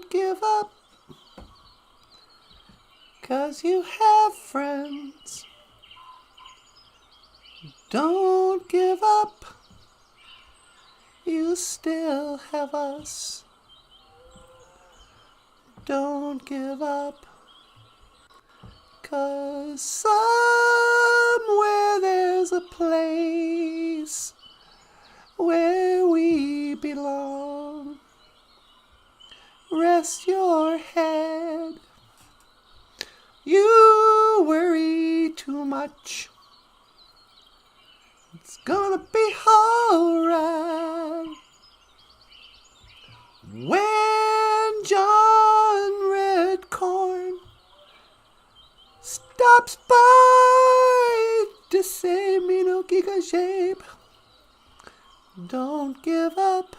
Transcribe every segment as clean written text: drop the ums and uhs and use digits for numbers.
Don't give up, 'cause you have friends. Don't give up, you still have us. Don't give up, 'cause somewhere there's a place where we belong. Rest your head. You worry too much. It's gonna be alright. When John Redcorn stops by to say me no giga shape, don't give up.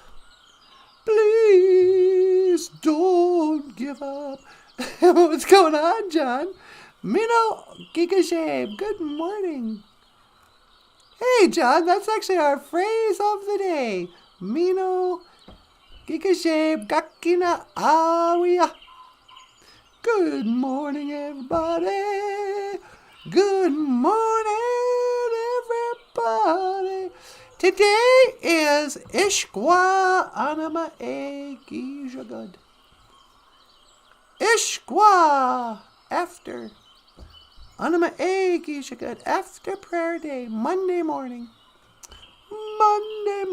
Please don't give up. What's going on, John? Me no giga shape. Good morning. Hey, John, that's actually our phrase of the day. Mino Gikashabe Gakina Awiya. Good morning, everybody. Good morning, everybody. Today is Ishkwa Anama Egijagud. Ishkwa after. Anama Egijagud after prayer day, Monday morning.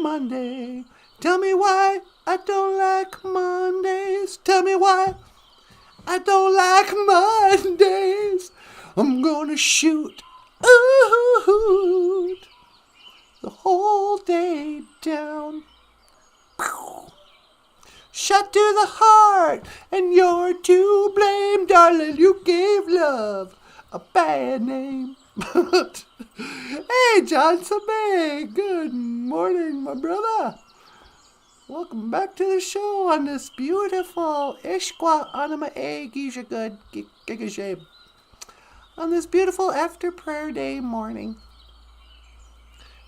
Monday. Tell me why I don't like Mondays. Tell me why I don't like Mondays. I'm gonna shoot the whole day down. Shot to the heart, and you're to blame, darling. You gave love a bad name. Hey, John Sabay. Good morning, my brother. Welcome back to the show on this beautiful Ishkwa Anima E Gijagud Gigashabe. On this beautiful after prayer day morning.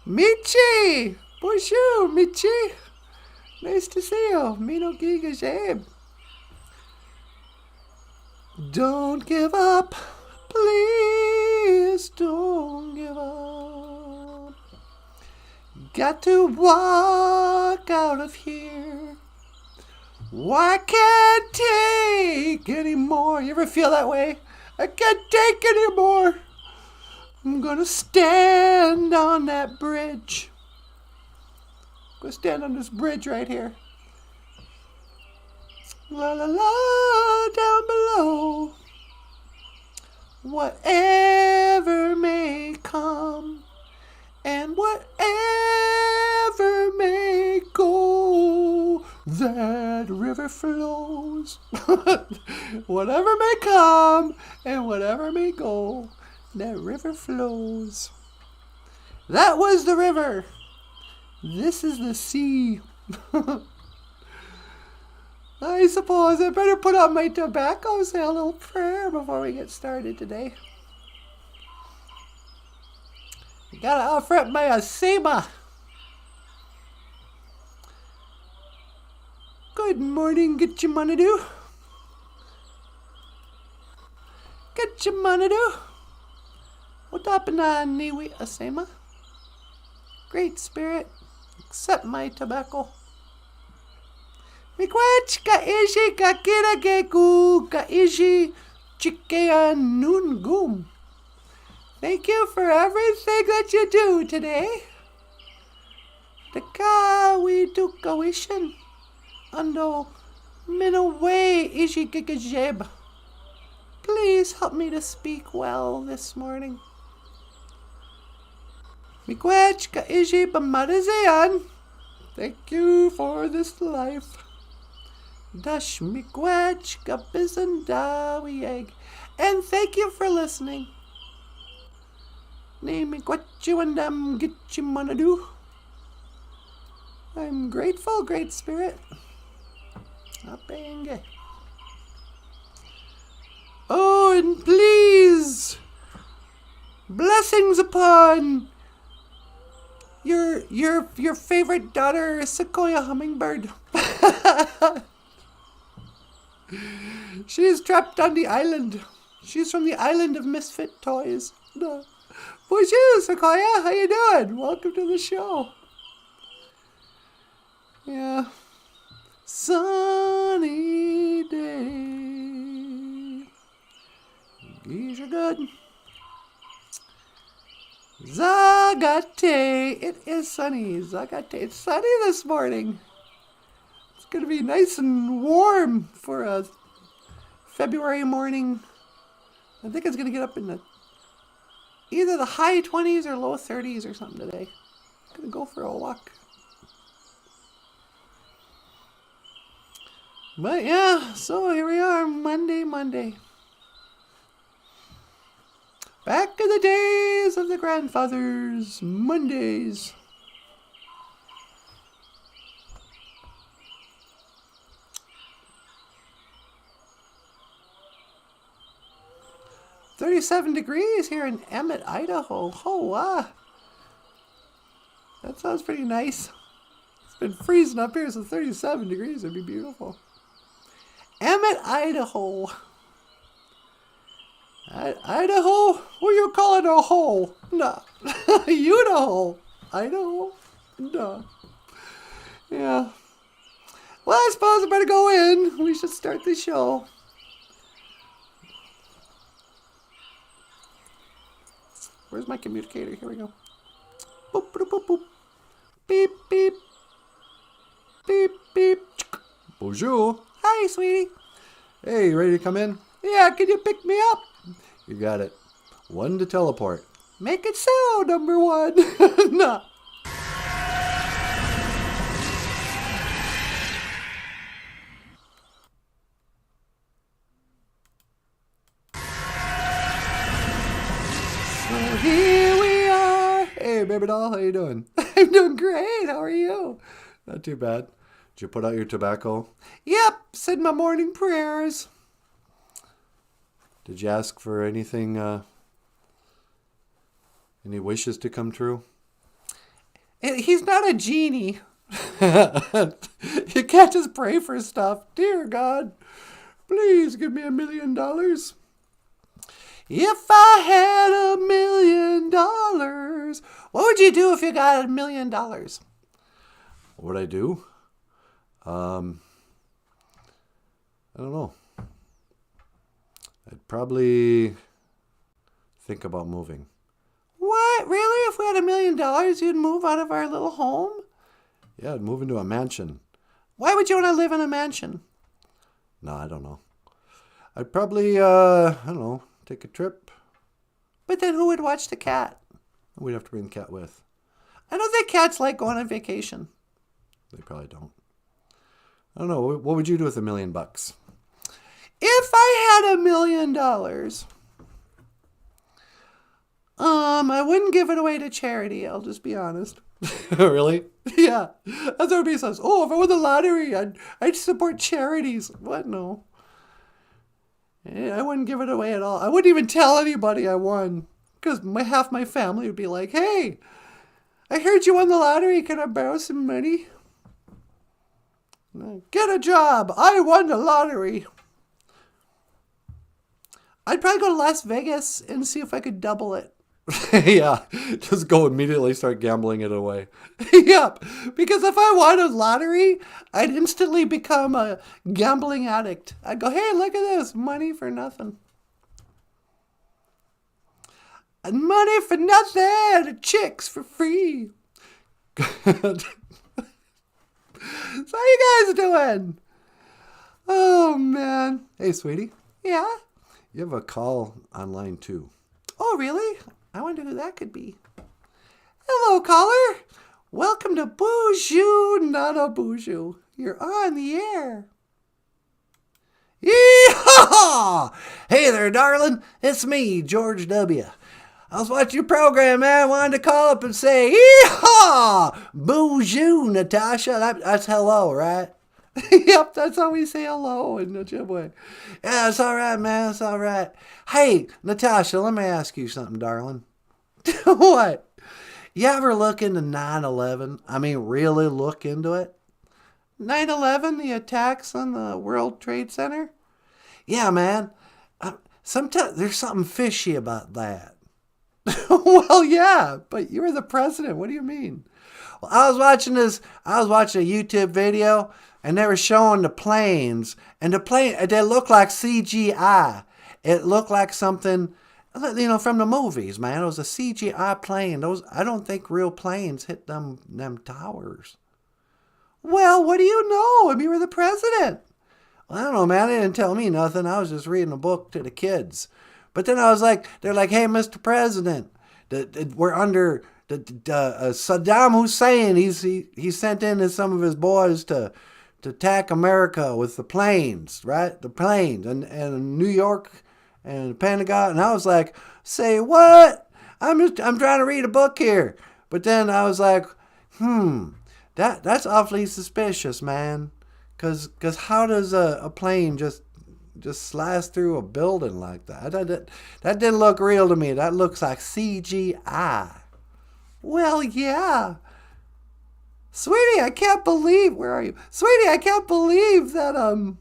Michi! BOOZHOO, Michi! Nice to see you. Mino Gigashabe. Don't give up. Please don't give up. Got to walk out of here. I can't take anymore. You ever feel that way? I can't take anymore. I'm gonna stand on that bridge. I'm gonna stand on this bridge right here. La la la, down below. Whatever may come and whatever may go, that river flows. Whatever may come and whatever may go, that river flows. That was the river. This is the sea. I suppose I better put on my tobacco, say a little prayer before we get started today. You gotta offer up my asema. Good morning, Gitchamanadu. Gitchamanadu. What happened on Niwi Asema? Great Spirit, accept my tobacco. Mikwach ka ishi ka kirageku ka ishi chikea nungum. Thank you for everything that you do today. Takawi tukawishan. Ando minaway ishi kikajeb. Please help me to speak well this morning. Mikwach ka ishi pamadazayan. Thank you for this life. Dash mikwach ka bizandawi egg. And thank you for listening. Name what you and get you wanna do. I'm grateful, Great Spirit. Apenge. Oh, and please, blessings upon your favorite daughter, Sequoia Hummingbird. She's trapped on the island. She's from the island of misfit toys. No. Bonjour, Sequoia. How you doing? Welcome to the show. Yeah. Sunny day. These are good. Zagate. It is sunny. Zagate. It's sunny this morning. It's going to be nice and warm for a February morning. I think it's going to get up in the either the high 20s or low 30s or something today. I'm going to go for a walk. But yeah, so here we are, Monday. Back in the days of the grandfathers, Mondays. $37 here in Emmett, Idaho. Oh, wow. That sounds pretty nice. It's been freezing up here, so 37 degrees would be beautiful. Emmett, Idaho. Idaho? What are you calling a hole? No. Idaho. Idaho? No. Yeah. Well, I suppose I better go in. We should start the show. Where's my communicator? Here we go. Boop, boop, boop, boop. Beep, beep. Beep, beep. Bonjour. Hi, sweetie. Hey, you ready to come in? Yeah, can you pick me up? You got it. 1 to teleport. Make it so, number 1. No. So here we are. Hey, baby doll, how you doing? I'm doing great. How are you? Not too bad. Did you put out your tobacco? Yep, said my morning prayers. Did you ask for anything, any wishes to come true? He's not a genie. You can't just pray for stuff. Dear God, please give me $1 million. If I had $1 million, what would you do if you got $1 million? What would I do? I don't know. I'd probably think about moving. What? Really? If we had $1 million, you'd move out of our little home? Yeah, I'd move into a mansion. Why would you want to live in a mansion? No, I don't know. I'd probably, I don't know, take a trip. But then who would watch the cat? We'd have to bring the cat with. I don't think cats like going on vacation. They probably don't. I don't know. What would you do with $1 million? If I had $1 million, I wouldn't give it away to charity. I'll just be honest. Really? Yeah. That's what everybody says. Oh, if I won the lottery, I'd support charities. What? No. I wouldn't give it away at all. I wouldn't even tell anybody I won, because half my family would be like, "Hey, I heard you won the lottery. Can I borrow some money?" Get a job. I won the lottery. I'd probably go to Las Vegas and see if I could double it. Yeah, just go immediately start gambling it away. Yep, because if I won a lottery, I'd instantly become a gambling addict. I'd go, hey, look at this, money for nothing. And money for nothing, chicks for free. So how you guys doing? Oh, man. Hey, sweetie. Yeah? You have a call online, too. Oh, really? I wonder who that could be. Hello, caller. Welcome to BOOZHOO NANABOOZHOO. You're on the air. Yee-haw! Hey there, darling. It's me, George W. I was watching your program, man. I wanted to call up and say, yee-haw! BOOZHOO, Natasha. That's hello, right? Yep, that's how we say hello in Ojibwe. Yeah, it's all right, man. It's all right. Hey, Natasha, let me ask you something, darling. What? You ever look into 9/11? I mean, really look into it? 9/11, the attacks on the World Trade Center? Yeah, man. Sometimes there's something fishy about that. Well, yeah, but you're the president. What do you mean? Well, I was watching a YouTube video, and they were showing the planes, and they look like CGI. It looked like something, from the movies, man. It was a CGI plane. I don't think real planes hit them towers. Well, what do you know? I mean, you were the president. Well, I don't know, man. They didn't tell me nothing. I was just reading a book to the kids. But then they're like, hey, Mr. President, we're under Saddam Hussein. He sent in some of his boys to attack America with the planes, right? The planes and New York and the Pentagon. And I was like, say what? I'm trying to read a book here. But then I was like, that's awfully suspicious, man. Cause how does a plane just slice through a building like that? That didn't look real to me. That looks like CGI. Well, yeah. Sweetie, I can't believe, where are you? Sweetie, I can't believe that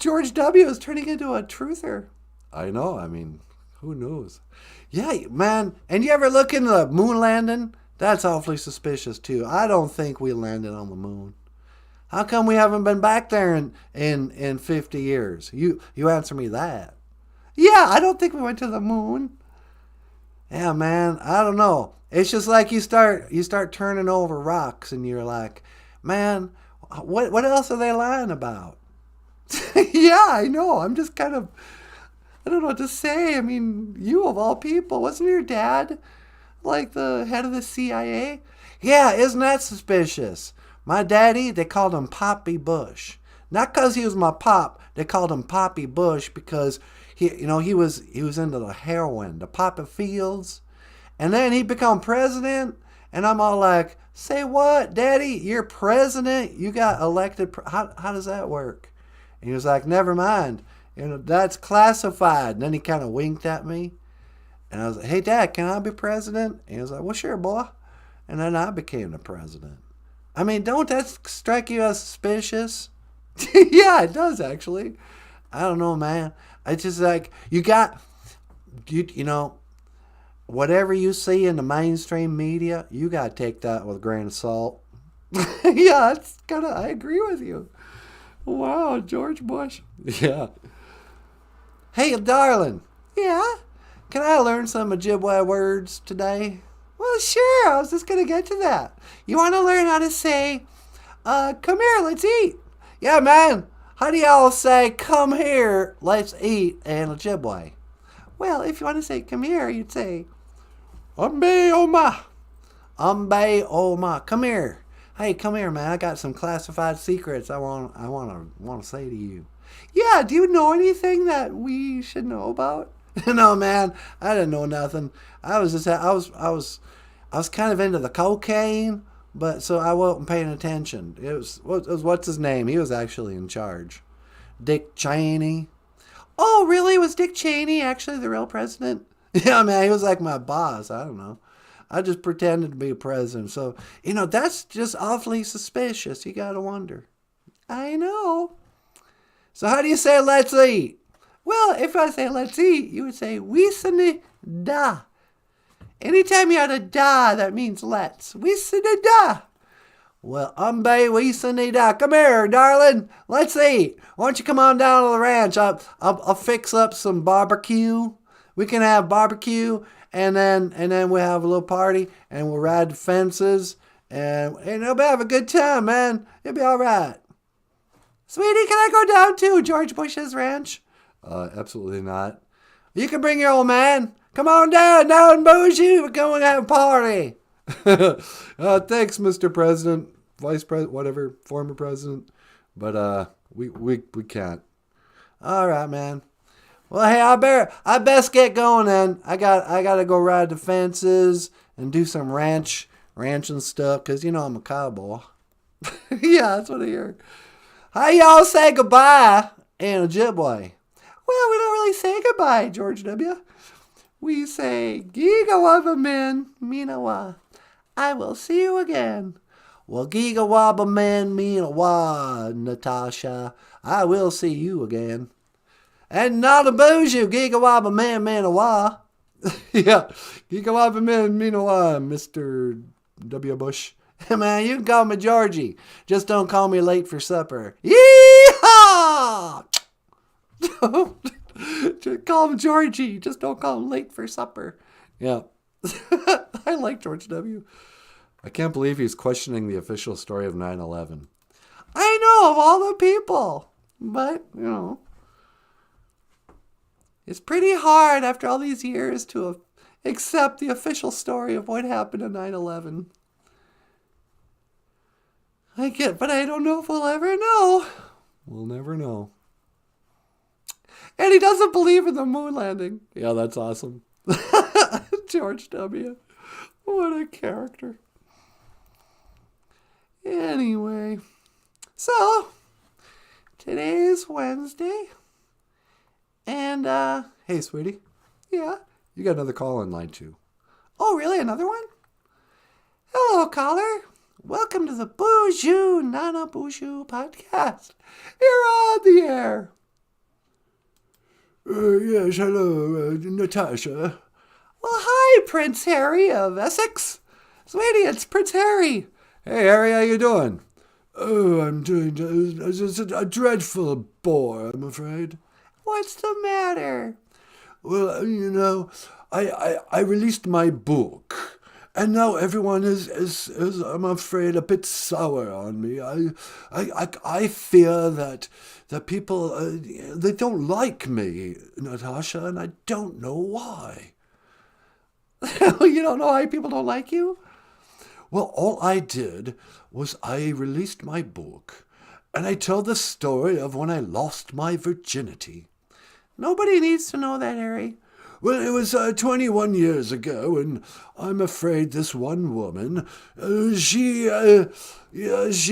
George W. is turning into a truther. I know, I mean, who knows? Yeah, man. And you ever look into the moon landing? That's awfully suspicious too. I don't think we landed on the moon. How come we haven't been back there in 50 years? You answer me that. Yeah, I don't think we went to the moon. Yeah, man, I don't know. It's just like you start turning over rocks and you're like, man, what else are they lying about? Yeah, I know. I'm just kind of, I don't know what to say. I mean, you of all people, wasn't your dad like the head of the CIA? Yeah, isn't that suspicious? My daddy, they called him Poppy Bush. Not because he was my pop. They called him Poppy Bush because he was into the heroin, the poppy fields. And then he become president, and I'm all like, say what, Daddy? You're president? You got elected? How does that work? And he was like, never mind. That's classified. And then he kind of winked at me. And I was like, hey, Dad, can I be president? And he was like, well, sure, boy. And then I became the president. I mean, don't that strike you as suspicious? Yeah, it does, actually. I don't know, man. It's just like, you whatever you see in the mainstream media, you got to take that with a grain of salt. Yeah, I agree with you. Wow, George Bush. Yeah. Hey, darling. Yeah? Can I learn some Ojibwe words today? Well, sure. I was just going to get to that. You want to learn how to say, come here, let's eat. Yeah, man. How do y'all say, come here, let's eat in Ojibwe? Well, if you want to say, come here, you'd say, Umbe Oma. Umbe Oma. Come here. Hey, come here, man. I got some classified secrets I want to say to you. Yeah, do you know anything that we should know about? No, man. I didn't know nothing. I was kind of into the cocaine, but so I wasn't paying attention. It was what's his name? He was actually in charge. Dick Cheney. Oh, really? Was Dick Cheney actually the real president? Yeah, man, he was like my boss. I don't know. I just pretended to be a president. So, that's just awfully suspicious. You got to wonder. I know. So how do you say let's eat? Well, if I say let's eat, you would say wisani da. Anytime you add a da, that means let's. Wisani da. Well, umbe wisani da. Come here, darling. Let's eat. Why don't you come on down to the ranch? I'll fix up some barbecue. We can have barbecue, and then we'll have a little party, and we'll ride the fences, and it'll have a good time, man. It'll be all right. Sweetie, can I go down to George Bush's ranch? Absolutely not. You can bring your old man. Come on down BOOZHOO. We're going to have a party. Thanks, Mr. President, Vice President, whatever, former president. But we can't. All right, man. Well, hey, I best get going then. I got to go ride the fences and do some ranching stuff, because I'm a cowboy. Yeah, that's what I hear. How y'all say goodbye in Ojibwe? Well, we don't really say goodbye, George W. We say, Giga Wavamin Minawa. I will see you again. Well, giga wabba man mean a wa, Natasha. I will see you again. And not a boozhoo, giga wabba man a wa. Yeah, giga wabba man mean a wa, Mr. W. Bush. Hey man, you can call me Georgie. Just don't call me late for supper. Yee-haw! Just call him Georgie. Just don't call him late for supper. Yeah. I like George W. I can't believe he's questioning the official story of 9/11. I know, of all the people. But, it's pretty hard after all these years to accept the official story of what happened in 9/11. But I don't know if we'll ever know. We'll never know. And he doesn't believe in the moon landing. Yeah, that's awesome. George W. What a character. Anyway, so today's Wednesday. And, hey, sweetie. Yeah? You got another call on line 2. Oh, really? Another one? Hello, caller. Welcome to the BOOZHOO NANABOOZHOO podcast. You're on the air. Yes, hello, Natasha. Well, hi, Prince Harry of Essex. Sweetie, it's Prince Harry. Hey, Harry, how you doing? Oh, I'm doing just a dreadful bore, I'm afraid. What's the matter? Well, I released my book. And now everyone is, I'm afraid, a bit sour on me. I fear that people, they don't like me, Natasha, and I don't know why. You don't know why people don't like you? Well, all I did was I released my book, and I told the story of when I lost my virginity. Nobody needs to know that, Harry. Well, it was 21 years ago, and I'm afraid this one woman, she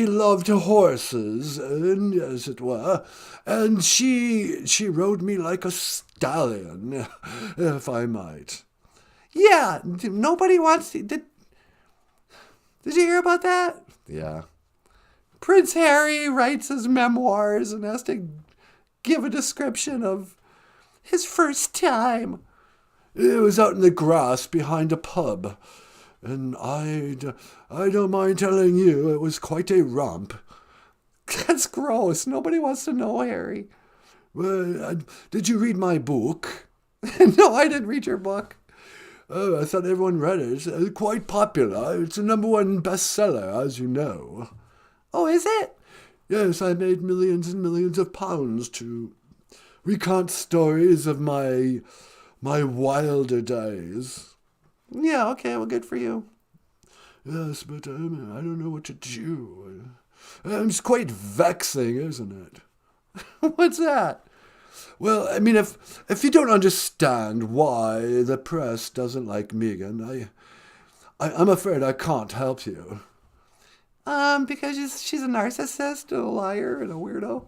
loved horses, and as it were, and she rode me like a stallion, if I might. Yeah, nobody wants to. Did you hear about that? Yeah. Prince Harry writes his memoirs and has to give a description of his first time. It was out in the grass behind a pub, and I don't mind telling you, it was quite a romp. That's gross. Nobody wants to know, Harry. Well, did you read my book? No, I didn't read your book. Oh, I thought everyone read it. It's quite popular. It's a #1 bestseller, as you know. Oh, is it? Yes, I made millions and millions of pounds to recount stories of my wilder days. Yeah, okay, well, good for you. Yes, but I don't know what to do. It's quite vexing, isn't it? What's that? Well, I mean, if you don't understand why the press doesn't like Meghan, I'm afraid I can't help you. Because she's a narcissist, a liar, and a weirdo?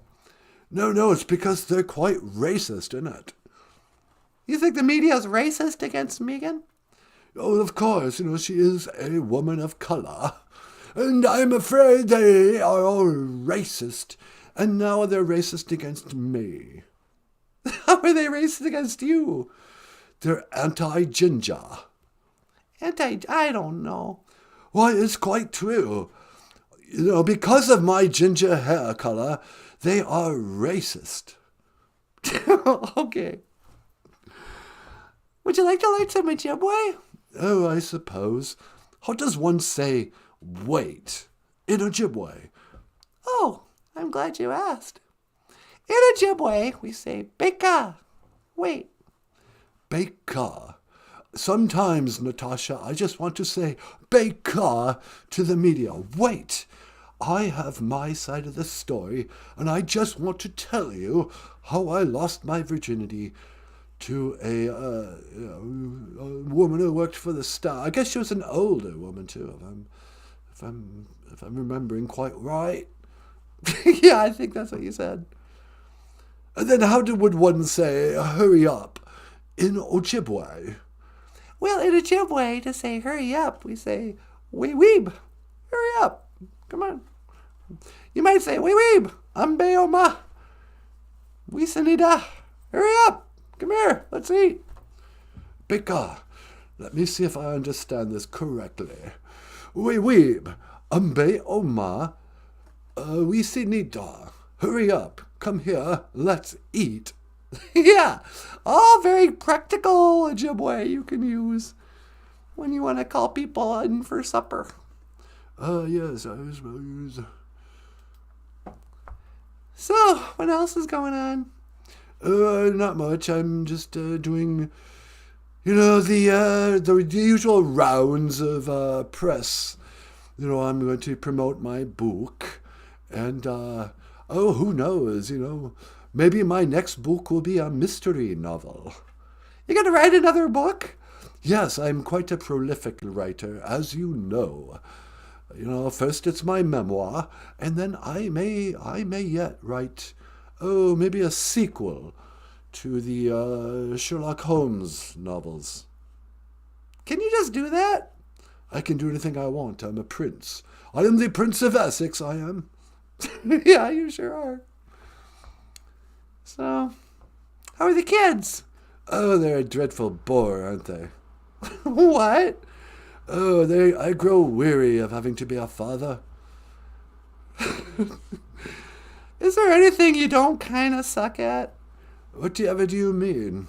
No, it's because they're quite racist, isn't it? You think the media's racist against Meghan? Oh, of course, she is a woman of colour. And I'm afraid they are all racist. And now they're racist against me. How are they racist against you? They're anti-ginger. I don't know. Why, it's quite true. Because of my ginger hair colour, they are racist. Okay. Would you like to learn some Ojibwe? Oh, I suppose. How does one say wait in Ojibwe? Oh, I'm glad you asked. In Ojibwe, we say beka. Wait. Beka. Sometimes, Natasha, I just want to say beka to the media. Wait. I have my side of the story, and I just want to tell you how I lost my virginity to a woman who worked for the Star. I guess she was an older woman too, if I'm remembering quite right. Yeah, I think that's what you said. And then how would one say hurry up in Ojibwe? Well, in Ojibwe, to say hurry up, we say wee weeb, hurry up. Come on. You might say, weeb, ambe oma. Wisanida. Hurry up. Come here. Let's eat. Pika. Let me see if I understand this correctly. Weeb, ambe oma. Wisanida. Hurry up. Come here. Let's eat. Yeah. All very practical Ojibwe you can use when you want to call people in for supper. Yes, I suppose. So, what else is going on? Not much. I'm just doing, the usual rounds of press. I'm going to promote my book. And, who knows, maybe my next book will be a mystery novel. You going to write another book? Yes, I'm quite a prolific writer, as you know. First it's my memoir, and then I may yet write, maybe a sequel to the Sherlock Holmes novels. Can you just do that? I can do anything I want. I'm a prince. I am the Prince of Essex, I am. Yeah, you sure are. So, how are the kids? Oh, they're a dreadful bore, aren't they? What? Oh, I grow weary of having to be a father. Is there anything you don't kind of suck at? Whatever do you mean?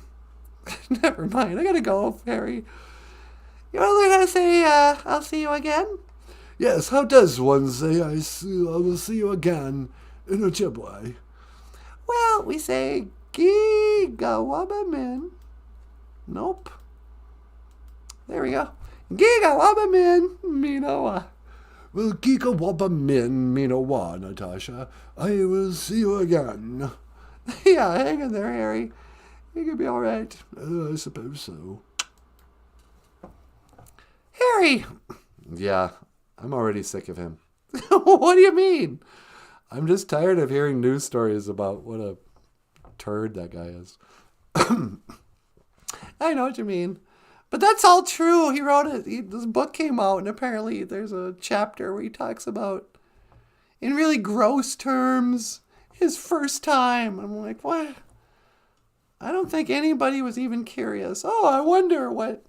Never mind, I gotta go, Harry. You want to learn how to say, I'll see you again? Yes, how does one say I will see you again in Ojibwe? Well, we say, Gigawabamin. Nope. There we go. Gigawabamin Minowa. Well, Gigawabamin Minowa, Natasha. I will see you again. Yeah, hang in there, Harry. You could be all right. I suppose so. Harry! Yeah, I'm already sick of him. What do you mean? I'm just tired of hearing news stories about what a turd that guy is. I know what you mean. But that's all true. He wrote it. This book came out, and apparently there's a chapter where he talks about, in really gross terms, his first time. I'm like, what? I don't think anybody was even curious. Oh, I wonder what.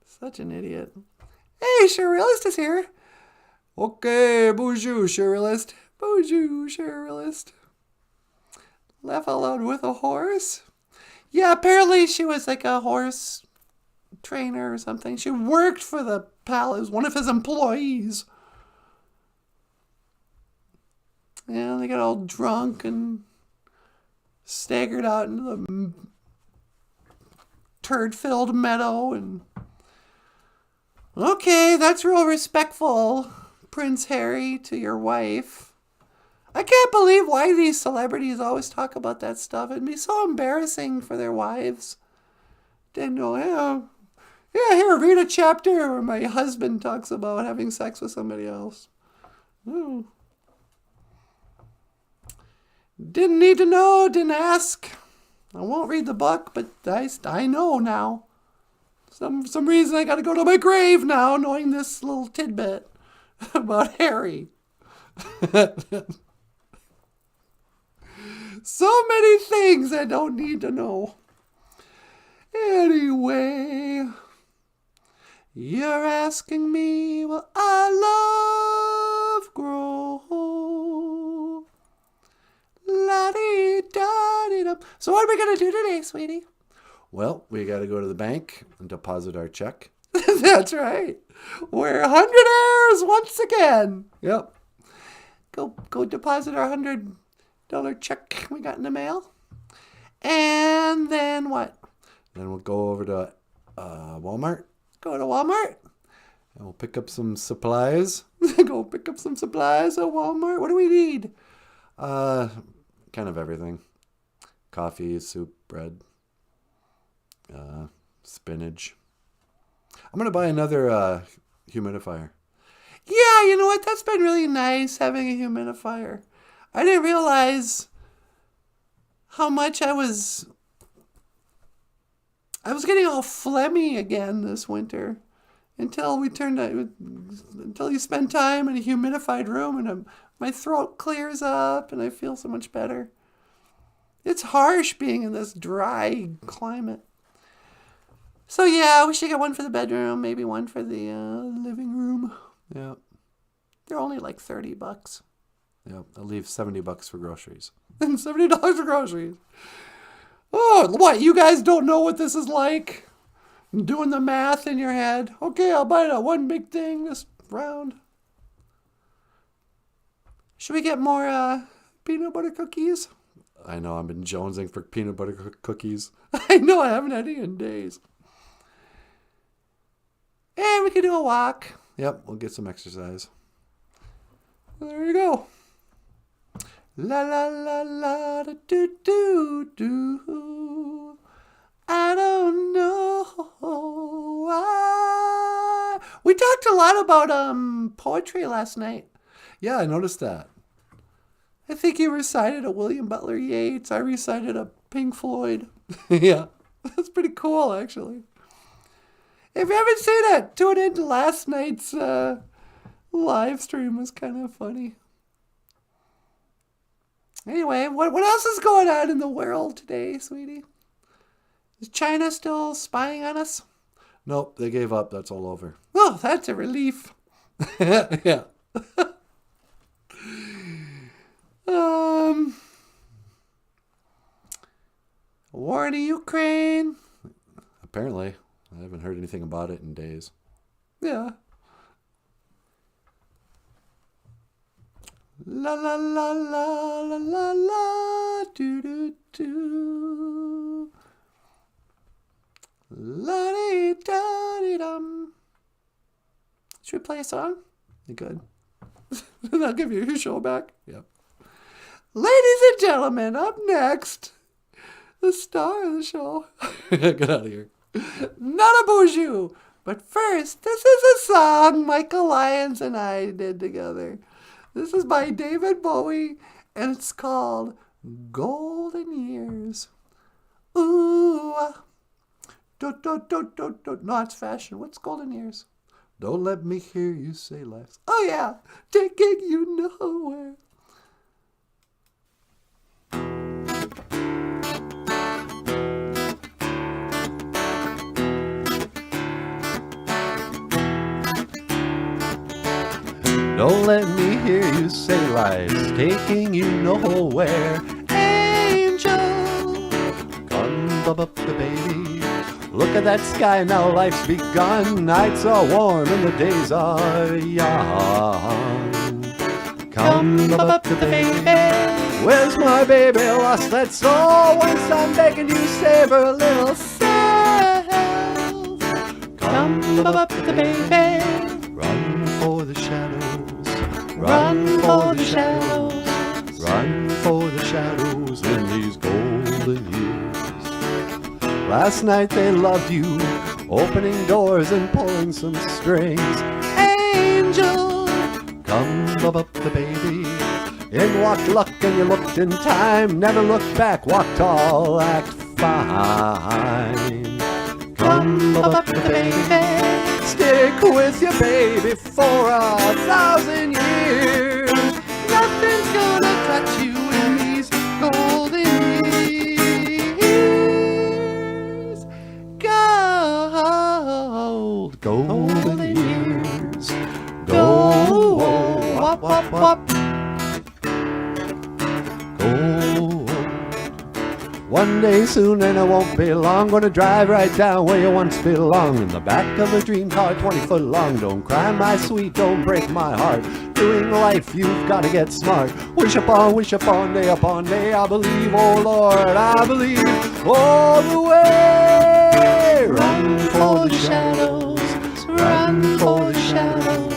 Such an idiot. Hey, Surrealist is here. Okay, BOOZHOO, Surrealist. BOOZHOO, Surrealist. Laugh out loud with a horse? Yeah, apparently she was like a horse trainer or something. She worked for the palace, one of his employees. Yeah, they got all drunk and staggered out into the turd-filled meadow. And okay, that's real respectful, Prince Harry, to your wife. I can't believe why these celebrities always talk about that stuff. It'd be so embarrassing for their wives. Then go, yeah, here, read a chapter where my husband talks about having sex with somebody else. Ooh. Didn't need to know, didn't ask. I won't read the book, but I know now. Some reason I gotta go to my grave now, knowing this little tidbit about Harry. So many things I don't need to know. Anyway, you're asking me, will our love grow? La-dee-da-dee-dum. So what are we going to do today, sweetie? Well, we got to go to the bank and deposit our check. That's right. We're 100 heirs once again. Yep. Go deposit our $100 check we got in the mail. And then what? Then we'll go over to Walmart. Go to Walmart. And we'll pick up some supplies. Go pick up some supplies at Walmart. What do we need? Kind of everything. Coffee, soup, bread, spinach. I'm going to buy another humidifier. Yeah, you know what? That's been really nice, having a humidifier. I didn't realize how much I was getting all phlegmy again this winter. until you spend time in a humidified room and my throat clears up and I feel so much better. It's harsh being in this dry climate. So yeah, we should get one for the bedroom, maybe one for the living room. Yeah. They're only like $30. Yeah, I'll leave $70 for groceries. And $70 for groceries. Oh, what? You guys don't know what this is like? Doing the math in your head. Okay, I'll buy that one big thing this round. Should we get more peanut butter cookies? I know, I've been jonesing for peanut butter cookies. I know, I haven't had any in days. And we can do a walk. Yep, we'll get some exercise. There you go. La la la la da, do do do. I don't know why. We talked a lot about poetry last night. Yeah, I noticed that. I think you recited a William Butler Yeats. I recited a Pink Floyd. Yeah, that's pretty cool, actually. If you haven't seen it, tune into last night's live stream. It was kind of funny. Anyway, what else is going on in the world today, sweetie? Is China still spying on us? Nope, they gave up. That's all over. Oh, that's a relief. Yeah. War in Ukraine. Apparently. I haven't heard anything about it in days. Yeah. La la la la la la la do do do. La dee da dee dum. Should we play a song? You good? And I'll give you your show back. Yep. Ladies and gentlemen, up next, the star of the show. Get out of here. NANABOOZHOO. But first, this is a song Michael Lyons and I did together. This is by David Bowie, and it's called Golden Years. Ooh. No, it's fashion. What's Golden Years? Don't let me hear you say life's. Oh, yeah. Taking you nowhere. Don't let me hear you say life's taking you nowhere. Angel, come up the baby. Look at that sky, now life's begun. Nights are warm and the days are young. Come up the baby. Where's my baby? Lost that soul. Once I'm begging you, save her little self. Come up the baby. Run for the shadows. Run for the shadows. Run for the shadows in these golden years. Last night they loved you, opening doors and pulling some strings. Angel, come up the baby. In walked luck and you looked in time. Never looked back, walked tall, act fine. Come up the baby. Stick with your baby for 1,000 years. Nothing's gonna touch you in these golden years. Golden years. Gold. Wop, wop, wop. Gold. One day soon and it won't be long, gonna drive right down where you once belonged. In the back of a dream car 20 foot long. Don't cry my sweet, don't break my heart. Doing life you've gotta get smart. Wish upon day upon day. I believe, oh Lord, I believe all the way. Run for the shadows. Run for the shadows.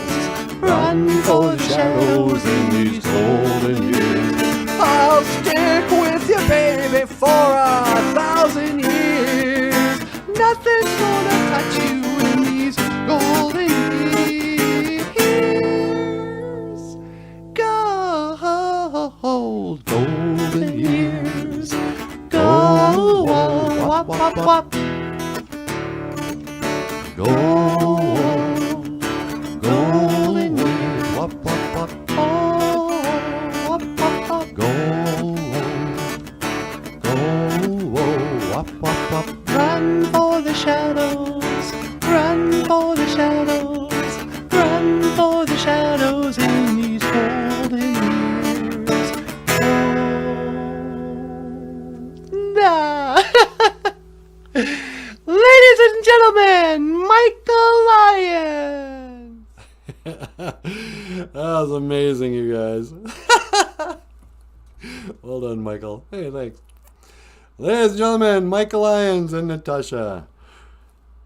Run for the shadows in these golden years. I'll stick with you, baby, for 1,000 years. Nothing's gonna touch you in these golden years. Gold, golden years. Gold, wop, wop, wop. Gold. amazing, you guys. Well done, Michael. Hey, thanks. Ladies and gentlemen, Michael Lyons and Natasha.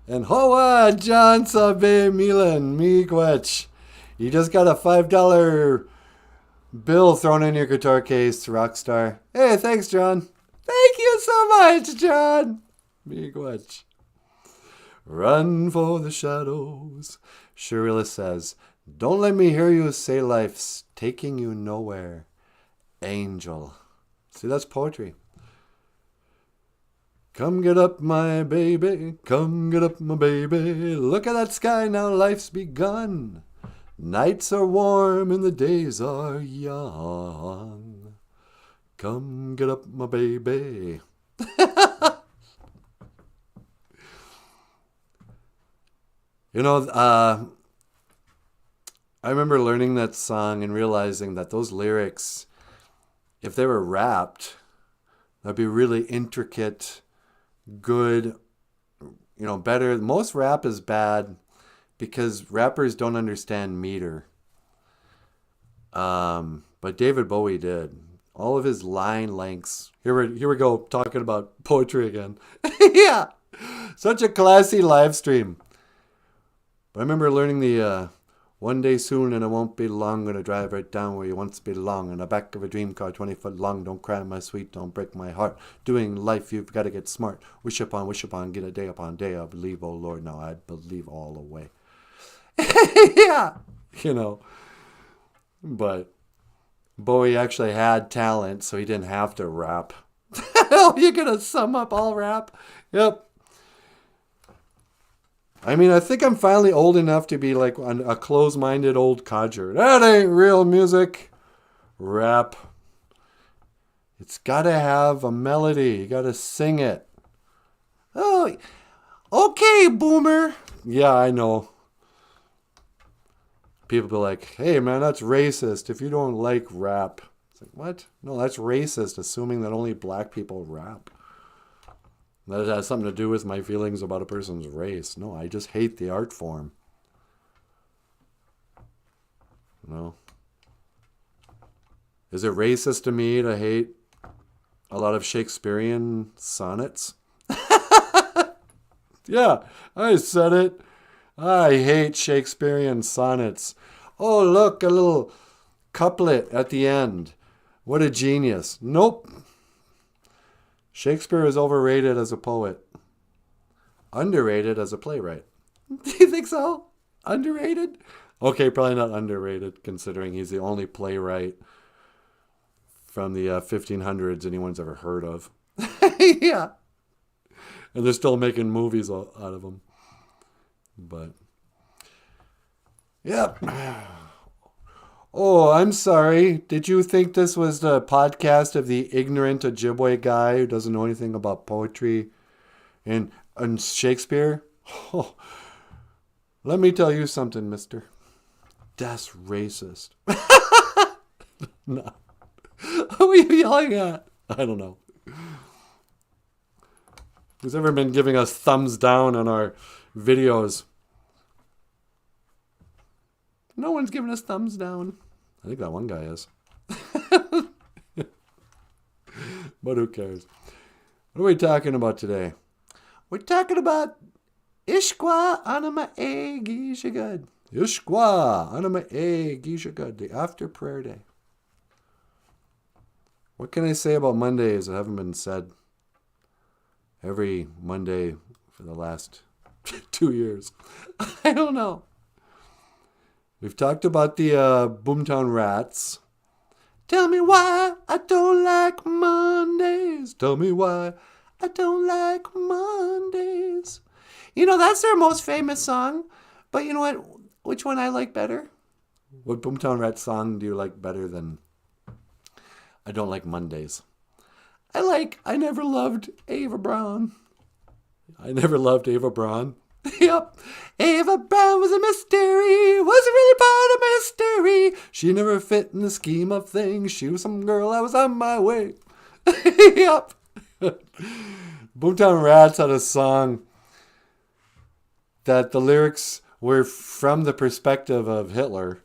And Hoa John Sabe Milan Miigwech. You just got a $5 bill thrown in your guitar case, Rockstar. Hey, thanks, John. Thank you so much, John. Miigwech. Run for the shadows. Sharilla says, don't let me hear you say life's taking you nowhere. Angel. See, that's poetry. Come get up, my baby. Come get up, my baby. Look at that sky, now life's begun. Nights are warm and the days are young. Come get up, my baby. You know, I remember learning that song and realizing that those lyrics, if they were rapped, that'd be really intricate, good, better. Most rap is bad because rappers don't understand meter. But David Bowie did. All of his line lengths. Here we go, talking about poetry again. Yeah, such a classy live stream. But I remember learning the one day soon and it won't be long, gonna drive right down where you once belong, in the back of a dream car 20 foot long. Don't cry, my sweet, don't break my heart. Doing life, you've got to get smart. Wish upon, get a day upon day. I believe, oh Lord, now I believe all the way. Yeah, but Bowie actually had talent, so he didn't have to rap. Oh, you're gonna sum up all rap? Yep. I mean, I think I'm finally old enough to be like a close-minded old codger. That ain't real music. Rap. It's got to have a melody. You got to sing it. Oh, okay, boomer. Yeah, I know. People be like, hey, man, that's racist if you don't like rap. It's like, what? No, that's racist, assuming that only black people rap. That has something to do with my feelings about a person's race. No, I just hate the art form. No. Is it racist to me to hate a lot of Shakespearean sonnets? Yeah, I said it. I hate Shakespearean sonnets. Oh, look, a little couplet at the end. What a genius. Nope. Shakespeare is overrated as a poet. Underrated as a playwright. Do you think so? Underrated? Okay, probably not underrated, considering he's the only playwright from the 1500s anyone's ever heard of. Yeah. And they're still making movies out of him. But, yep. Oh, I'm sorry. Did you think this was the podcast of the ignorant Ojibwe guy who doesn't know anything about poetry and Shakespeare? Oh, let me tell you something, mister. That's racist. No. Who are you yelling at? I don't know. Who's ever been giving us thumbs down on our videos? No one's giving us thumbs down. I think that one guy is. But who cares? What are we talking about today? We're talking about Ishkwa Anama E Gishagad. Ishkwa Anama E Gishagad. The after prayer day. What can I say about Mondays that haven't been said every Monday for the last 2 years? I don't know. We've talked about the Boomtown Rats. Tell me why I don't like Mondays. Tell me why I don't like Mondays. That's their most famous song. But you know what? Which one I like better? What Boomtown Rats song do you like better than I don't like Mondays? I never loved Ava Braun. I never loved Ava Braun. Yep. Ava Braun was a mystery. Wasn't really part of my history. She never fit in the scheme of things. She was some girl. I was on my way. Yep. Boomtown Rats had a song that the lyrics were from the perspective of Hitler.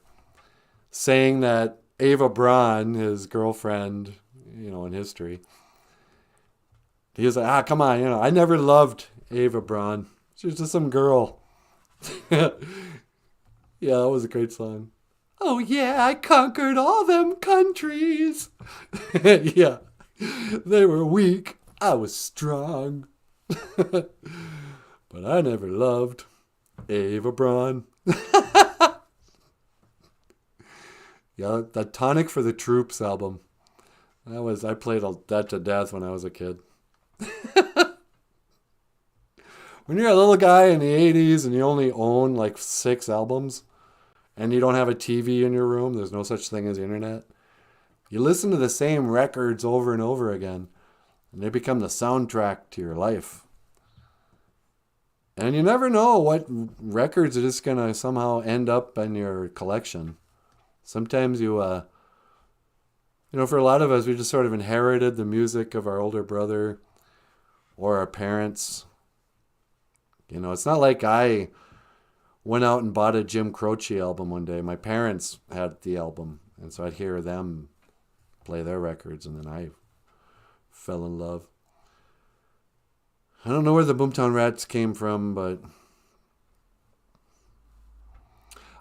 saying that Ava Braun, his girlfriend, in history, he was like, come on, I never loved Ava Braun. She was just some girl. Yeah, that was a great song. Oh yeah, I conquered all them countries. Yeah, they were weak. I was strong. But I never loved Ava Braun. Yeah, the Tonic for the Troops album. I played that to death when I was a kid. When you're a little guy in the 80s and you only own like 6 albums and you don't have a TV in your room, there's no such thing as the internet. You listen to the same records over and over again and they become the soundtrack to your life. And you never know what records are just going to somehow end up in your collection. Sometimes for a lot of us, we just sort of inherited the music of our older brother or our parents. It's not like I went out and bought a Jim Croce album one day. My parents had the album, and so I'd hear them play their records, and then I fell in love. I don't know where the Boomtown Rats came from, but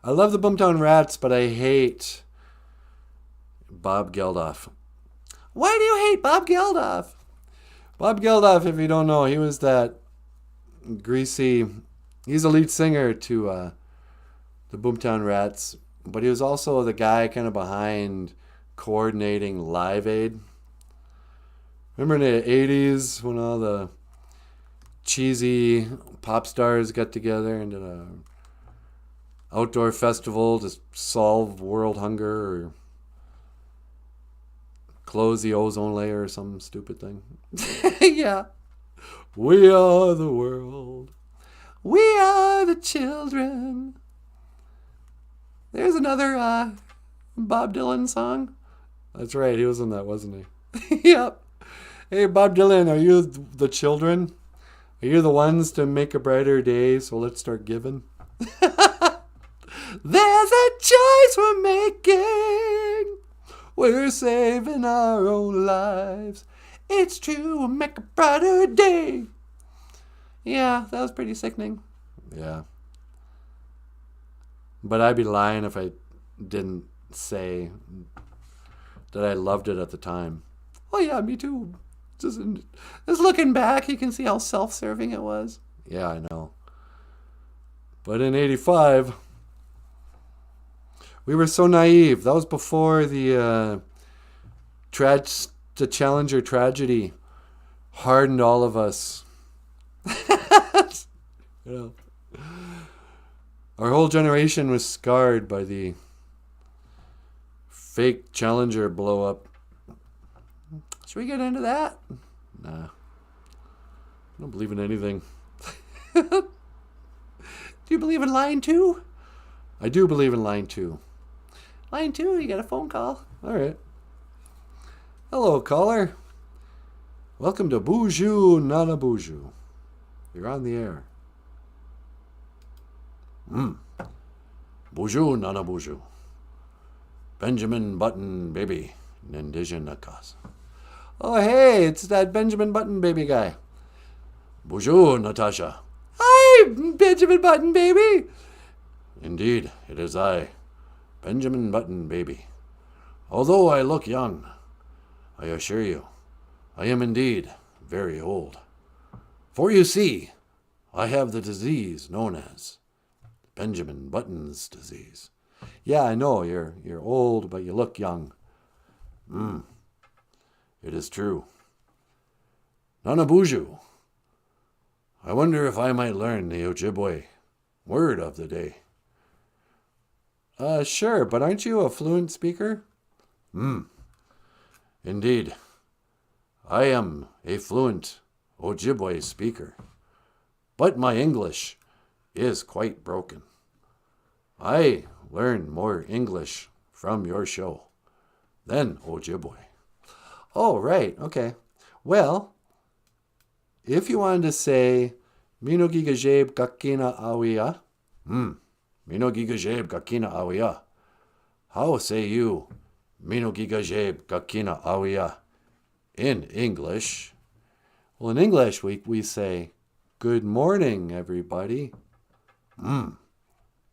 I love the Boomtown Rats, but I hate Bob Geldof. Why do you hate Bob Geldof? Bob Geldof, if you don't know, he was that greasy... He's the lead singer to the Boomtown Rats, but he was also the guy kind of behind coordinating Live Aid. Remember in the 80s when all the cheesy pop stars got together and did a outdoor festival to solve world hunger or close the ozone layer or some stupid thing? Yeah. We are the world. We are the children. There's another Bob Dylan song. That's right, he was in that, wasn't he? Yep. Hey, Bob Dylan, are you the children? Are you the ones to make a brighter day, so let's start giving? There's a choice we're making. We're saving our own lives. It's true, we'll make a brighter day. Yeah, that was pretty sickening. Yeah. But I'd be lying if I didn't say that I loved it at the time. Oh yeah, me too. Just looking back, you can see how self-serving it was. Yeah, I know. But in 85, we were so naive. That was before the Challenger tragedy hardened all of us. Our whole generation was scarred by the fake Challenger blow up. Should we get into that? Nah. I don't believe in anything. Do you believe in line 2? I do believe in line 2. Line 2, you got a phone call. All right. Hello, caller. Welcome to BOOZHOO NANABOOZHOO. You're on the air. BOOZHOO NANABOOZHOO. Benjamin Button baby. Nindijanakas. Oh, hey, it's that Benjamin Button baby guy. BOOZHOO, Natasha. Hi, Benjamin Button baby. Indeed, it is I, Benjamin Button baby. Although I look young, I assure you, I am indeed very old. For you see, I have the disease known as Benjamin Button's disease. Yeah, I know, you're old, but you look young. It is true. NANABOOZHOO, I wonder if I might learn the Ojibwe word of the day. Sure, but aren't you a fluent speaker? Indeed. I am a fluent Ojibwe speaker, but my English is quite broken. I learn more English from your show than Ojibwe. Oh, right, okay. Well, if you wanted to say, Mino gigajeb kakina awia, Mino gigajeb kakina awia, How say you, Minogigajeb Gakina Awiya? In English. Well, in English, we say, good morning, everybody.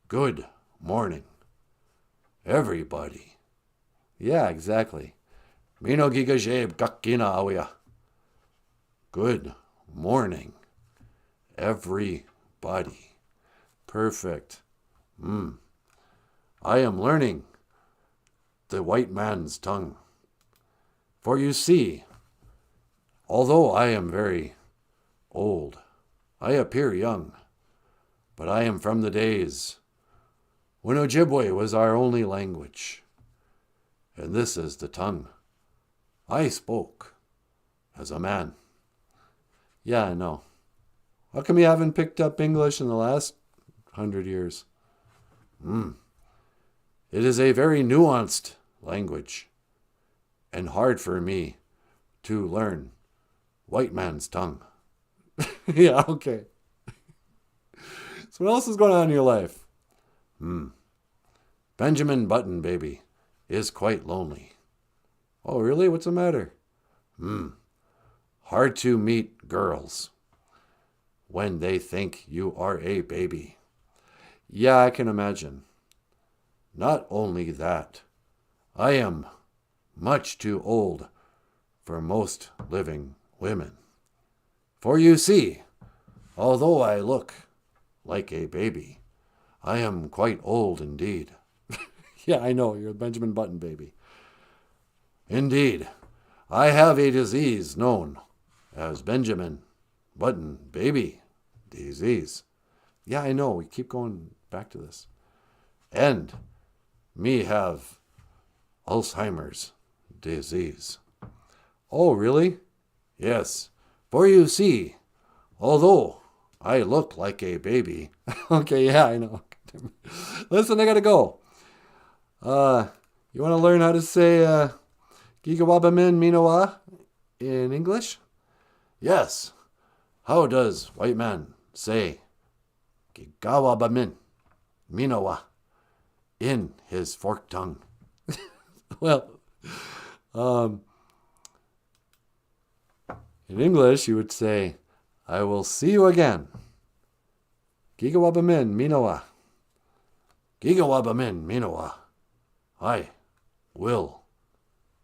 Good morning, everybody. Yeah, exactly. Minogigajeb Gakina Awiya. Good morning, everybody. Perfect. I am learning the white man's tongue. For you see, although I am very old, I appear young, but I am from the days when Ojibwe was our only language, and this is the tongue I spoke as a man. Yeah, I know. How come you haven't picked up English in the last 100 years? It is a very nuanced language, and hard for me to learn white man's tongue. Yeah, okay. So what else is going on in your life? Benjamin Button, baby, is quite lonely. Oh, really? What's the matter? Hard to meet girls when they think you are a baby. Yeah, I can imagine. Not only that, I am much too old for most living women. For you see, although I look like a baby, I am quite old indeed. Yeah, I know, you're a Benjamin Button baby. Indeed, I have a disease known as Benjamin Button baby disease. Yeah, I know, we keep going back to this. And me have Alzheimer's disease. Oh, really? Yes. For you see, although I look like a baby. Okay, yeah, I know. Listen, I gotta go. You want to learn how to say Gigawabamin Minowa in English? Yes. How does white man say Gigawabamin Minowa in his forked tongue? Well, in English, you would say, I will see you again. Gigawabamin Minowa. Gigawabamin Minowa. I will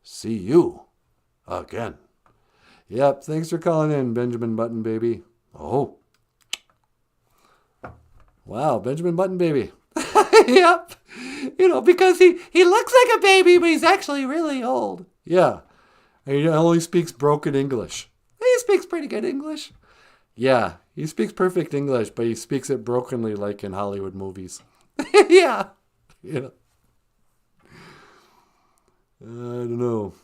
see you again. Yep, thanks for calling in, Benjamin Button baby. Oh. Wow, Benjamin Button baby. Yep. You know, because he looks like a baby, but he's actually really old. Yeah. And he only speaks broken English. He speaks pretty good English. Yeah, he speaks perfect English, but he speaks it brokenly like in Hollywood movies. Yeah. You know. I don't know.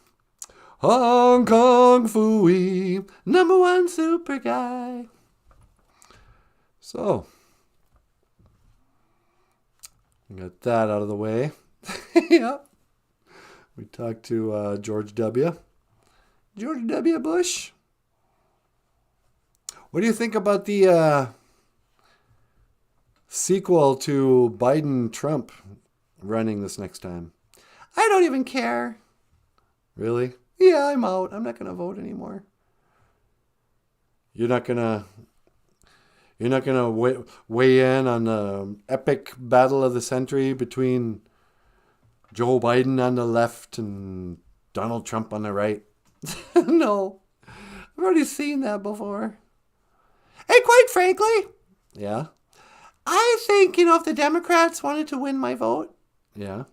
Hong Kong Phooey, #1 super guy. So, got that out of the way. Yep. We talked to George W. George W. Bush. What do you think about the sequel to Biden-Trump running this next time? I don't even care. Really? Yeah, I'm out. I'm not going to vote anymore. You're not gonna weigh in on the epic battle of the century between Joe Biden on the left and Donald Trump on the right? No. I've already seen that before. Hey, quite frankly, yeah, I think, if the Democrats wanted to win my vote, yeah,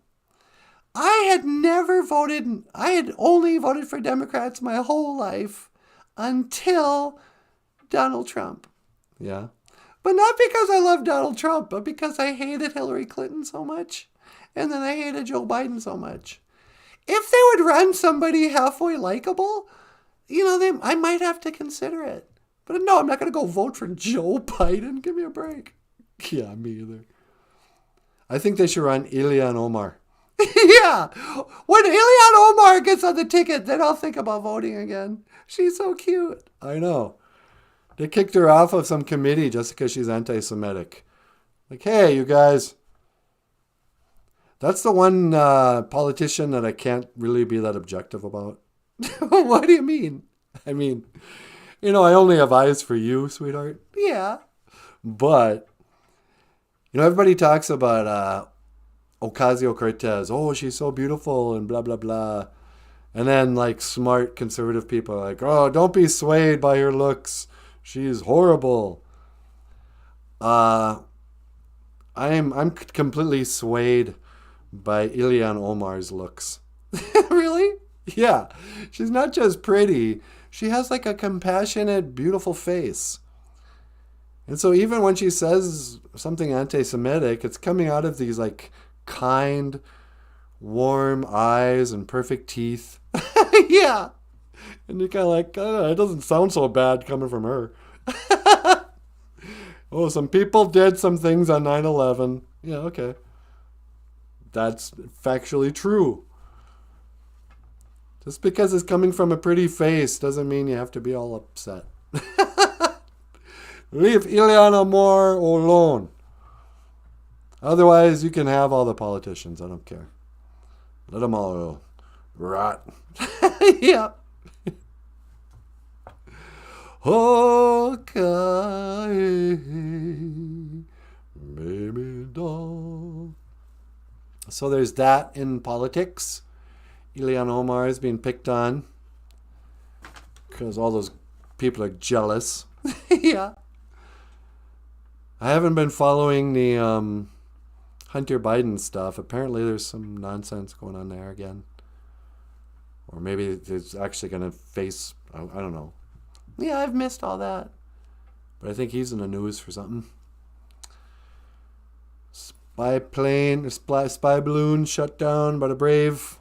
I had only voted for Democrats my whole life until Donald Trump. Yeah. But not because I love Donald Trump, but because I hated Hillary Clinton so much. And then I hated Joe Biden so much. If they would run somebody halfway likable, I might have to consider it. But no, I'm not going to go vote for Joe Biden. Give me a break. Yeah, me either. I think they should run Ilhan Omar. Yeah. When Ilhan Omar gets on the ticket, then I'll think about voting again. She's so cute. I know. They kicked her off of some committee just because she's anti-Semitic. Like, hey, you guys, That's the one politician that I can't really be that objective about. What do you mean? I mean, you know, I only have eyes for you, sweetheart. Yeah. But, you know, everybody talks about Ocasio-Cortez. Oh, she's so beautiful and blah, blah, blah. And then, like, smart conservative people are like, oh, don't be swayed by her looks. She's horrible. I'm completely swayed by Ilhan Omar's looks. Really? Yeah. She's not just pretty. She has like a compassionate, beautiful face. And so even when she says something anti-Semitic, it's coming out of these like kind, warm eyes and perfect teeth. Yeah. And you're kind of like, oh, it doesn't sound so bad coming from her. Oh, some people did some things on 9/11. Yeah, okay. That's factually true. Just because it's coming from a pretty face doesn't mean you have to be all upset. Leave Ileana Moore alone. Otherwise, you can have all the politicians. I don't care. Let them all rot. Yeah. Okay, baby doll. So there's that in politics. Ilhan Omar is being picked on because all those people are jealous. Yeah. I haven't been following the Hunter Biden stuff. Apparently there's some nonsense going on there again. Or maybe it's actually going to face, I don't know. Yeah, I've missed all that. But I think he's in the news for something. Spy balloon shut down by the brave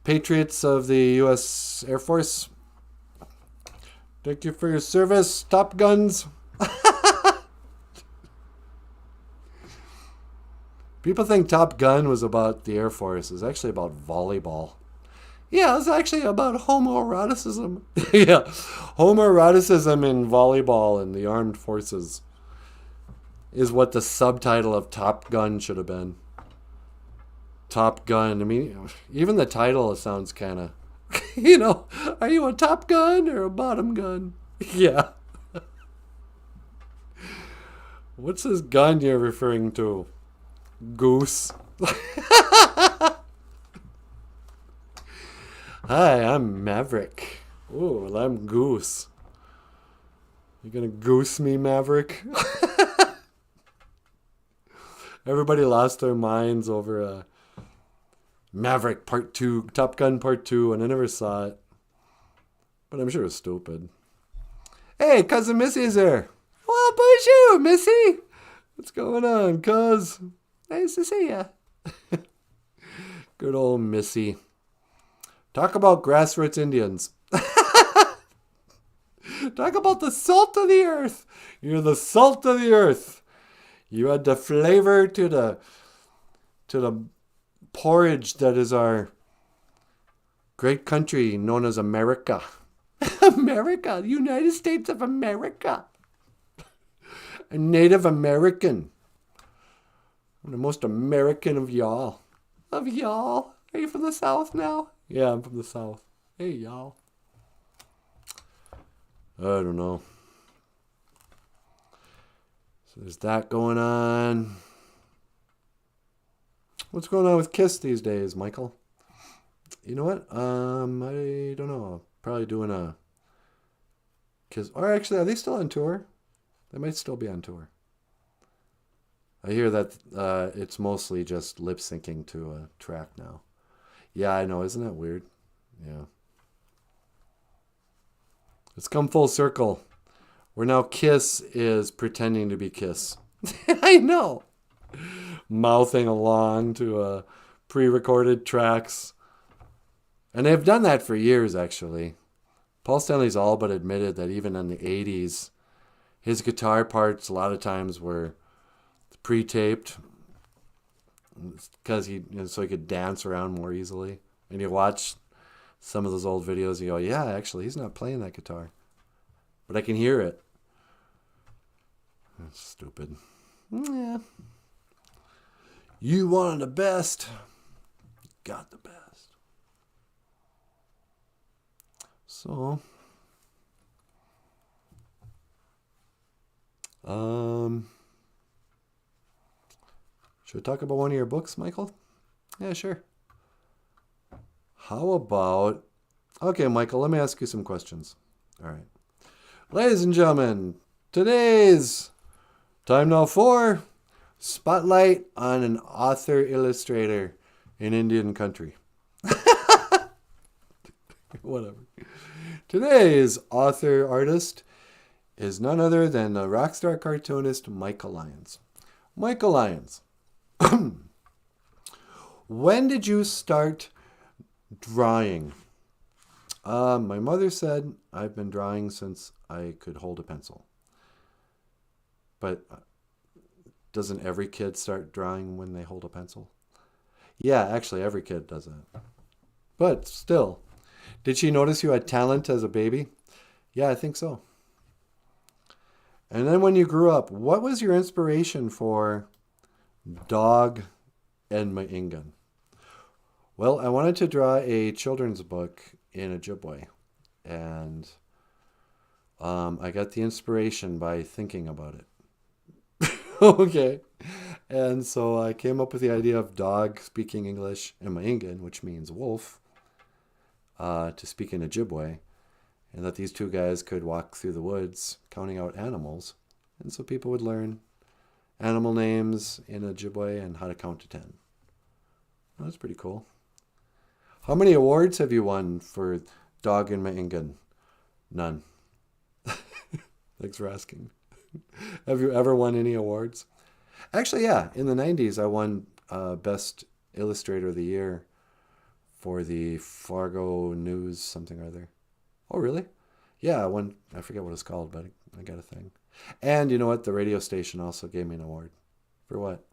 patriots of the U.S. Air Force. Thank you for your service, Top Guns. People think Top Gun was about the Air Force. It's actually about volleyball. Yeah, it's actually about homoeroticism. Yeah, homoeroticism in volleyball in the armed forces is what the subtitle of Top Gun should have been. Top Gun. I mean, even the title sounds kind of, you know, are you a top gun or a bottom gun? Yeah. What's this gun you're referring to? Goose. Hi, I'm Maverick. Ooh, I'm Goose. You gonna goose me, Maverick? Everybody lost their minds over Maverick Part 2, Top Gun Part 2, and I never saw it. But I'm sure it was stupid. Hey, Cousin Missy's there. Well, bonjour, Missy. What's going on, cuz? Nice to see ya. Good old Missy. Talk about grassroots Indians. Talk about the salt of the earth. You're the salt of the earth. You add the flavor to the porridge that is our great country known as America. America, the United States of America. A Native American. I'm the most American of y'all. Of y'all. Are you from the South now? Yeah, I'm from the South. Hey, y'all. I don't know. So there's that going on. What's going on with Kiss these days, Michael? You know what? I don't know. Probably doing a Kiss. Or actually, are they still on tour? They might still be on tour. I hear that it's mostly just lip syncing to a track now. Yeah, I know. Isn't that weird? Yeah. It's come full circle. Where now Kiss is pretending to be Kiss. I know. Mouthing along to pre-recorded tracks. And they've done that for years, actually. Paul Stanley's all but admitted that even in the 80s, his guitar parts a lot of times were pre-taped because so he could dance around more easily. And you watch some of those old videos, you go, yeah, actually, he's not playing that guitar. But I can hear it. That's stupid. Yeah. You wanted the best. Got the best. So, should we talk about one of your books, Michael? Yeah, sure. How about... Okay, Michael, let me ask you some questions. All right. Ladies and gentlemen, today's time now for Spotlight on an Author-Illustrator in Indian Country. Whatever. Today's author-artist is none other than the rockstar cartoonist Michael Lyons. Michael Lyons. When did you start drawing? My mother said I've been drawing since I could hold a pencil. But doesn't every kid start drawing when they hold a pencil? Yeah, actually every kid does that. But still, did she notice you had talent as a baby? Yeah, I think so. And then when you grew up, what was your inspiration for Dog and Maingan? Well, I wanted to draw a children's book in Ojibwe. And I got the inspiration by thinking about it. Okay. And so I came up with the idea of dog speaking English and Maingan, which means wolf, to speak in Ojibwe. And that these two guys could walk through the woods counting out animals. And so people would learn animal names in Ojibwe and how to count to 10. Well, that's pretty cool. How many awards have you won for Dog and Maingan? None. Thanks for asking. Have you ever won any awards? Actually, yeah. In the 90s, I won Best Illustrator of the Year for the Fargo News something or other. Oh, really? Yeah, I won. I forget what it's called, but I got a thing. And you know what? The radio station also gave me an award. For what?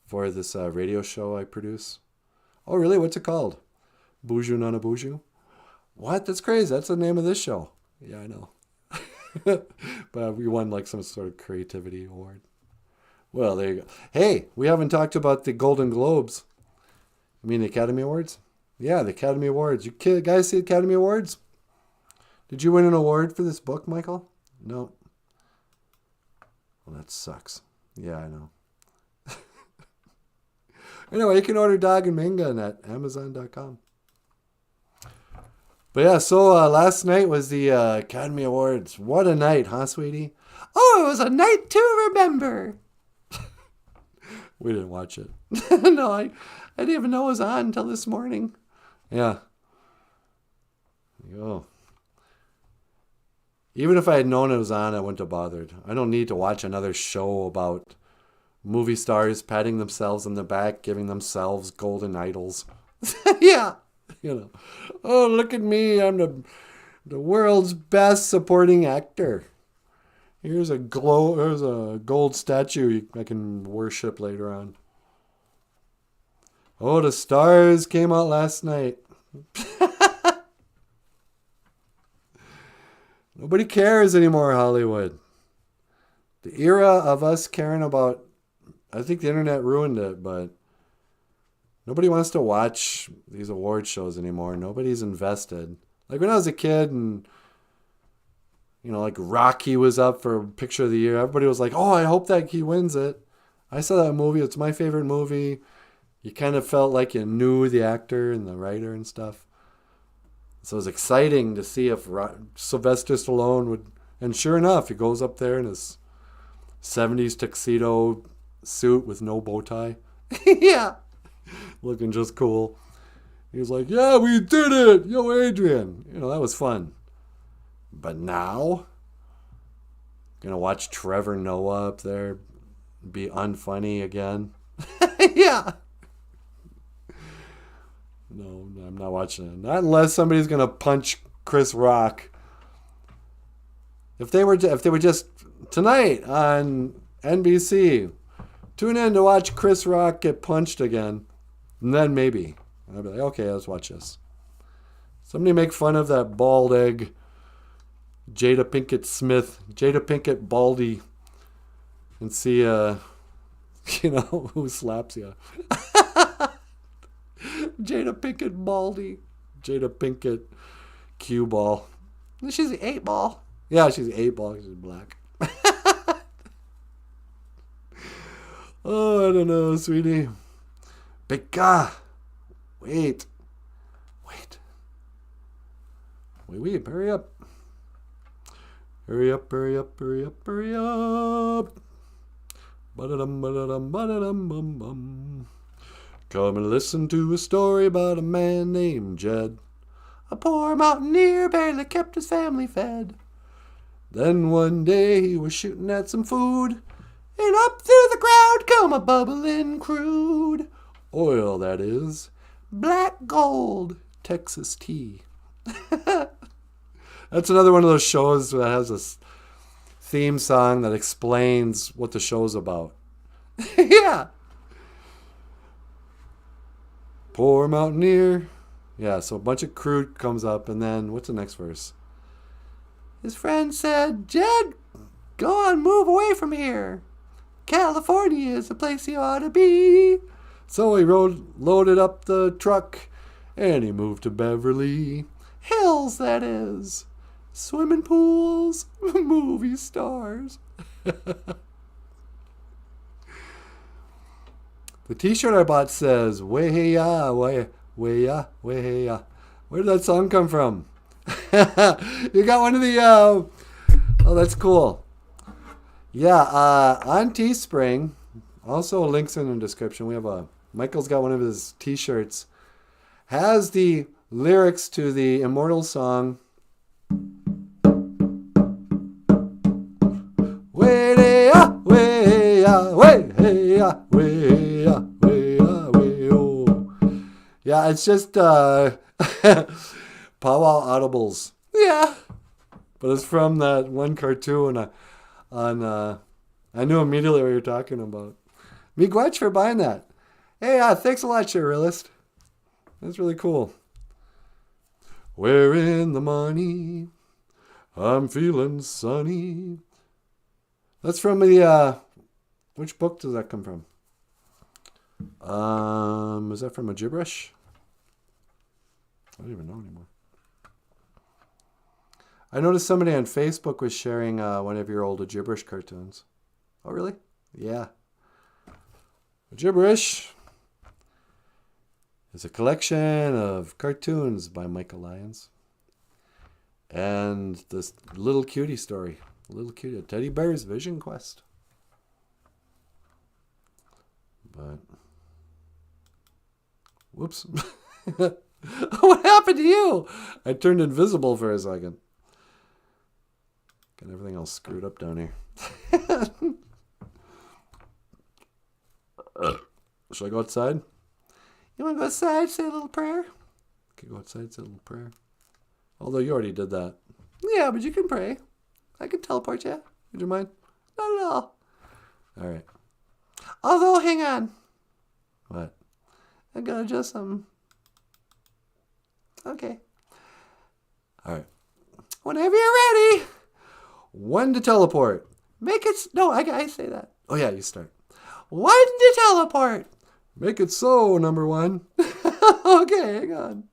For this radio show I produce. Oh, really? What's it called? BOOZHOO NANABOOZHOO? What? That's crazy. That's the name of this show. Yeah, I know. But we won like some sort of creativity award. Well, there you go. Hey, we haven't talked about the Golden Globes. You mean the Academy Awards? Yeah, the Academy Awards. You guys see Academy Awards? Did you win an award for this book, Michael? No. Well, that sucks. Yeah, I know. Anyway, you can order Dog and Maingan at Amazon.com. But yeah, so last night was the Academy Awards. What a night, huh, sweetie? Oh, it was a night to remember. We didn't watch it. No, I didn't even know it was on until this morning. Yeah. Oh. Even if I had known it was on, I wouldn't have bothered. I don't need to watch another show about movie stars patting themselves on the back, giving themselves golden idols. Yeah. You know. Oh, look at me. I'm the world's best supporting actor. Here's a gold statue I can worship later on. Oh, the stars came out last night. Nobody cares anymore, Hollywood. The era of us caring about... I think the internet ruined it, but... Nobody wants to watch these award shows anymore. Nobody's invested. Like when I was a kid and... You know, like Rocky was up for Picture of the Year. Everybody was like, oh, I hope that he wins it. I saw that movie. It's my favorite movie. You kind of felt like you knew the actor and the writer and stuff. So it was exciting to see if Sylvester Stallone would... And sure enough, he goes up there in his 70s tuxedo suit with no bow tie. Yeah. Looking just cool. He was like, yeah, we did it. Yo, Adrian. You know, that was fun. But now, gonna watch Trevor Noah up there be unfunny again. Yeah. No, I'm not watching it. Not unless somebody's gonna punch Chris Rock. If they were just tonight on NBC, tune in to watch Chris Rock get punched again, and then maybe I'll be like, okay, let's watch this. Somebody make fun of that bald egg. Jada Pinkett Baldy, and see You know, who slaps you. Jada Pinkett Baldy. Jada Pinkett cue ball. She's the 8 ball. Yeah, she's the 8 ball. She's black. Oh, I don't know, sweetie. Becca. Wait. Wait. Hurry up. Hurry up. Ba-da-dum. Come and listen to a story about a man named Jed. A poor mountaineer barely kept his family fed. Then one day he was shooting at some food, and up through the crowd come a bubbling crude. Oil, that is. Black gold, Texas tea. That's another one of those shows that has a theme song that explains what the show's about. Yeah. Poor mountaineer. Yeah, so a bunch of crude comes up, and then what's the next verse? His friend said, Jed, go on, move away from here. California is the place you ought to be. So he loaded up the truck, and he moved to Beverly Hills, that is. Swimming pools, movie stars. The t-shirt I bought says, way-ya, way-ya. Where did that song come from? You got one of the, oh, that's cool. Yeah, on Teespring, also links in the description, we have Michael's got one of his t-shirts, has the lyrics to the immortal song, way-ya, way-ya, way-ya, way-ya, way-ya, way-oh. Yeah, it's just, Powwow Audibles. Yeah. But it's from that one cartoon on I knew immediately what you're talking about. Miigwech for buying that. Hey, thanks a lot, Cherilist. That's really cool. Wearing the money, I'm feeling sunny. That's from the, which book does that come from? Is that from OJIBERISH? I don't even know anymore. I noticed somebody on Facebook was sharing one of your old OJIBERISH cartoons. Oh, really? Yeah. OJIBERISH is a collection of cartoons by Michael Lyons. And this little cutie story. Little cutie. Teddy Bear's Vision Quest. But, whoops. What happened to you? I turned invisible for a second. Got everything all screwed up down here. Should I go outside? You want to go outside, say a little prayer? Okay, go outside, say a little prayer. Although you already did that. Yeah, but you can pray. I can teleport you. Would you mind? Not at all. All right. Although, hang on. What? I gotta adjust something. Okay. All right. Whenever you're ready. When to teleport. Make it... No, I say that. Oh, yeah, you start. When to teleport. Make it so, number one. Okay, hang on.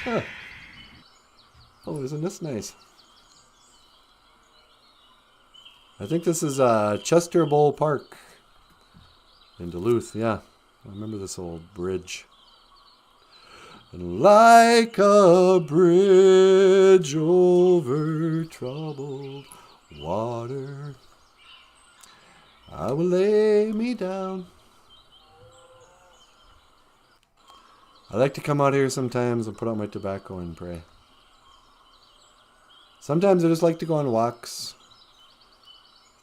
Huh. Oh, isn't this nice? I think this is Chester Bowl Park in Duluth. Yeah, I remember this old bridge. And like a bridge over troubled water, I will lay me down. I like to come out here sometimes and put out my tobacco and pray. Sometimes I just like to go on walks.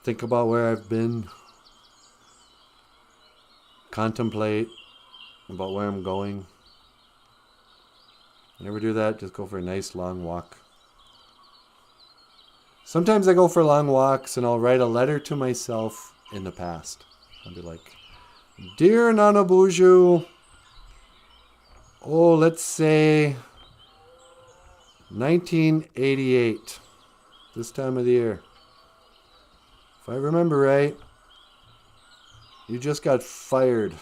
Think about where I've been. Contemplate about where I'm going. Never do that, just go for a nice long walk. Sometimes I go for long walks and I'll write a letter to myself in the past. I'll be like, Dear NanaBOOZHOO, oh, let's say 1988, this time of the year. If I remember right, you just got fired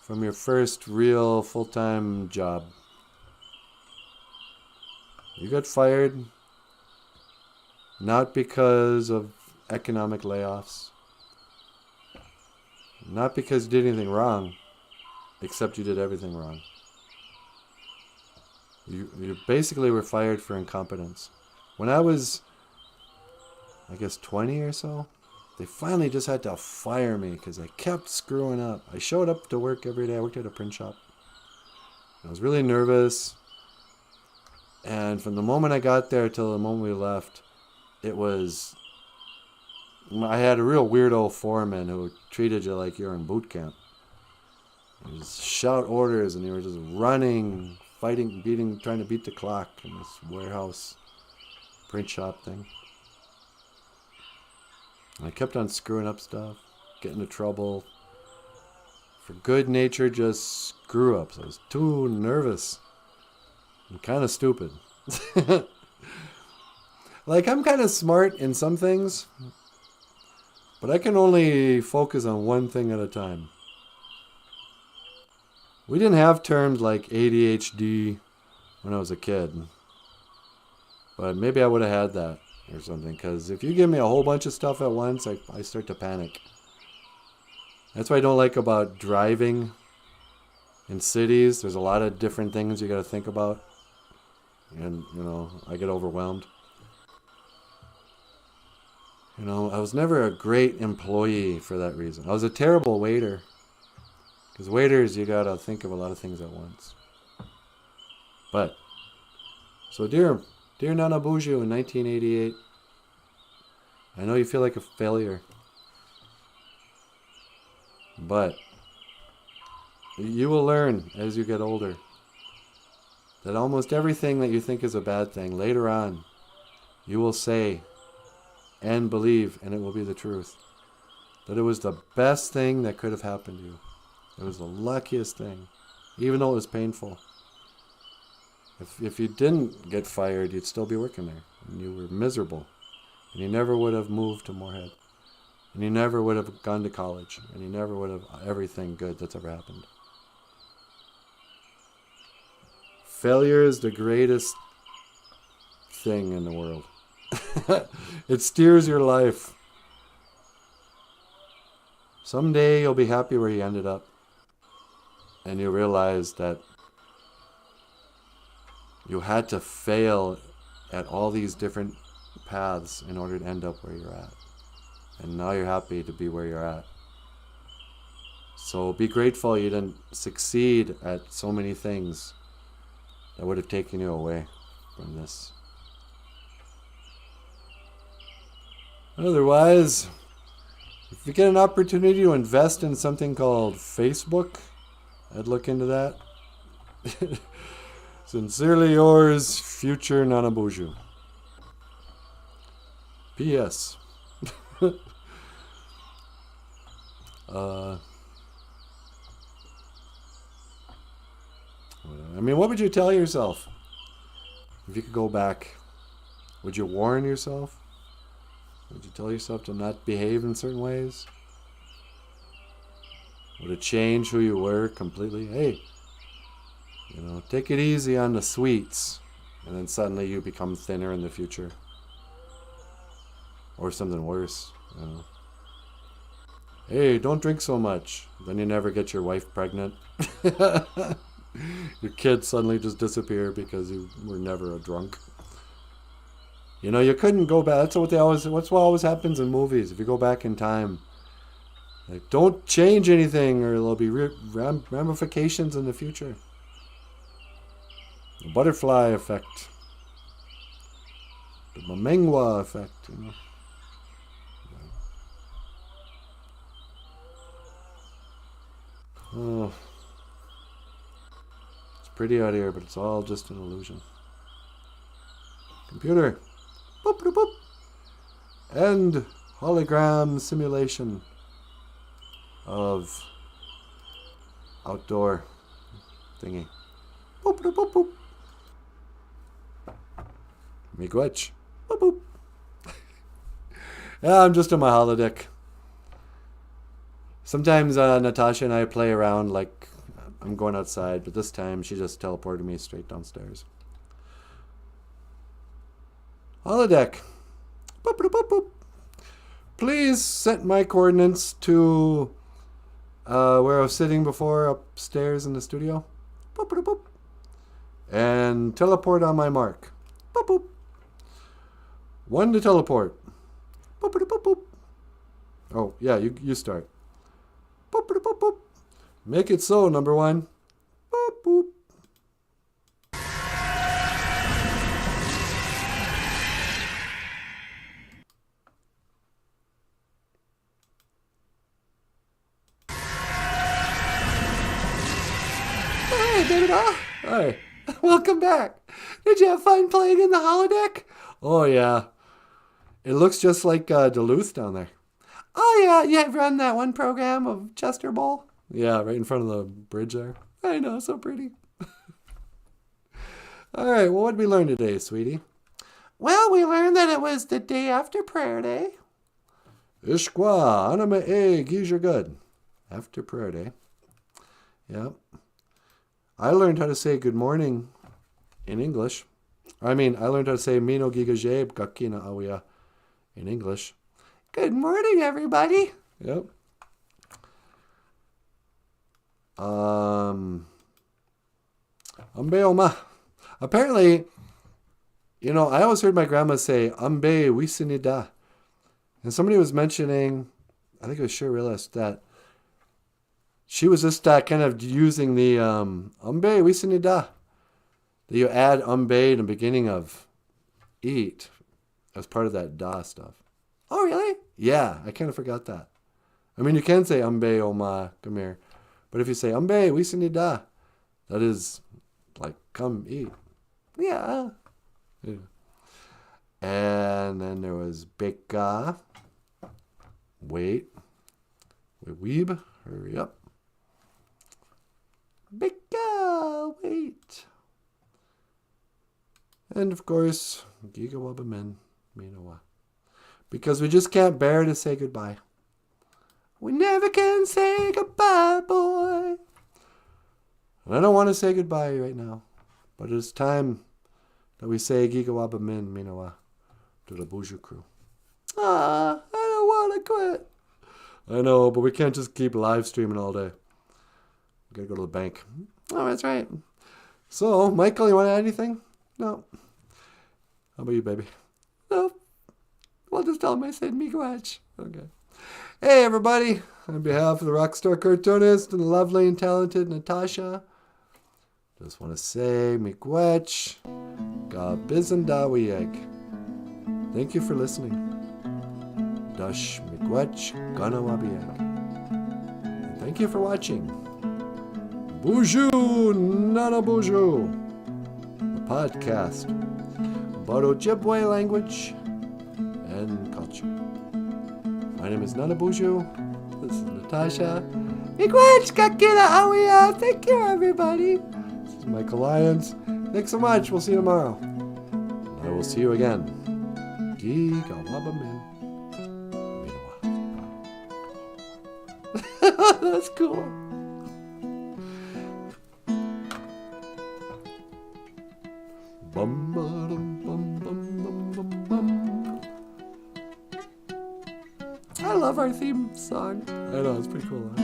from your first real full-time job. You got fired not because of economic layoffs, not because you did anything wrong, except you did everything wrong. You basically were fired for incompetence. When I was, I guess, 20 or so, they finally just had to fire me because I kept screwing up. I showed up to work every day. I worked at a print shop. I was really nervous. And from the moment I got there till the moment we left, it was... I had a real weirdo foreman who treated you like you're in boot camp. He would shout orders and you were just running, fighting, beating, trying to beat the clock in this warehouse print shop thing. And I kept on screwing up stuff, getting into trouble for good-natured just screw-ups. I was too nervous and kind of stupid. Like, I'm kind of smart in some things, but I can only focus on one thing at a time. We didn't have terms like ADHD when I was a kid, but maybe I would have had that or something, because if you give me a whole bunch of stuff at once, I start to panic. That's what I don't like about driving in cities. There's a lot of different things you got to think about, and, you know, I get overwhelmed. You know, I was never a great employee for that reason. I was a terrible waiter. Because waiters, you gotta think of a lot of things at once. But, so dear NanaBOOZHOO in 1988, I know you feel like a failure. But, you will learn as you get older that almost everything that you think is a bad thing, later on, you will say and believe, and it will be the truth, that it was the best thing that could have happened to you. It was the luckiest thing, even though it was painful. If you didn't get fired, you'd still be working there, and you were miserable, and you never would have moved to Moorhead, and you never would have gone to college, and you never would have everything good that's ever happened. Failure is the greatest thing in the world. It steers your life. Someday you'll be happy where you ended up. And you realize that you had to fail at all these different paths in order to end up where you're at. And now you're happy to be where you're at. So be grateful you didn't succeed at so many things that would have taken you away from this. Otherwise, if you get an opportunity to invest in something called Facebook, I'd look into that. Sincerely yours, future NanaBOOZHOO. P.S. I mean, what would you tell yourself if you could go back? Would you warn yourself? Would you tell yourself to not behave in certain ways? Would it change who you were completely? Hey, you know, take it easy on the sweets, and then suddenly you become thinner in the future. Or something worse, you know. Hey, don't drink so much. Then you never get your wife pregnant. Your kids suddenly just disappear because you were never a drunk. You know, you couldn't go back. That's what always happens in movies. If you go back in time, like, don't change anything or there'll be ramifications in the future. The butterfly effect. The Mamengwa effect, you know. Oh. It's pretty out here, but it's all just an illusion. Computer. Boop, boop, boop. End hologram simulation of outdoor thingy. Boop, boop, boop, boop. Miigwech. Boop, boop. Yeah, I'm just on my holodeck. Sometimes Natasha and I play around like I'm going outside, but this time she just teleported me straight downstairs. Holodeck. Boop, boop, boop, boop. Please set my coordinates to where I was sitting before upstairs in the studio. Boop, boop, boop. And teleport on my mark. Boop, boop. 1 to teleport. Boop, boop, boop, boop. Oh, yeah, you start. Boop, boop, boop, boop. Make it so, number 1. Boop, boop. Hey, baby doll. Hi. Welcome back. Did you have fun playing in the holodeck? Oh, yeah. It looks just like Duluth down there. Oh, yeah. You have run that one program of Chester Bowl? Yeah, right in front of the bridge there. I know, so pretty. All right, well, what did we learn today, sweetie? Well, we learned that it was the day after prayer day. Ishkwa, anime e, you're good. After prayer day. Yep. I learned how to say good morning in English. I learned how to say Mino Gigajeb Gakina Awia in English. Good morning, everybody. Yep. Ambeoma. Apparently, I always heard my grandma say Ambe Wisinida. And somebody was mentioning, I think it was Shirilis, that she was just kind of using the Ambe Wisinida. That you add Ambe in the beginning of eat as part of that da stuff. Oh, really? Yeah, I kind of forgot that. You can say Ambe Oma, come here. But if you say Ambe Wisinida, that is like, come eat. Yeah. And then there was Beka. Wait. Weeb. Hurry up. Beka. Wait. And of course, Gigawabamen. Minowa. Because we just can't bear to say goodbye. We never can say goodbye, boy. And I don't want to say goodbye right now. But it's time that we say Gigawaba Min Minowa to the BOOZHOO crew. I don't want to quit. I know, but we can't just keep live streaming all day. We gotta go to the bank. Oh, that's right. So, Michael, you want to add anything? No. How about you, baby? No. Well, just tell him I said miigwech. Okay. Hey, everybody. On behalf of the Rockstar Cartoonist and the lovely and talented Natasha, just want to say miigwech, gabizandawiyeg. Thank you for listening. Dash miigwech ganawabieg. And thank you for watching. BOOZHOO NANABOOZHOO, a podcast about Ojibwe language and culture. My name is NANABOOZHOO. This is Natasha. Miigwech kakina awia. Thank you, everybody. This is Michael Lyons. Thanks so much. We'll see you tomorrow. I will see you again. Gigawabamin. That's cool. Bum, ba-dum, bum, bum, bum, bum, bum. I love our theme song. I know, it's pretty cool, huh?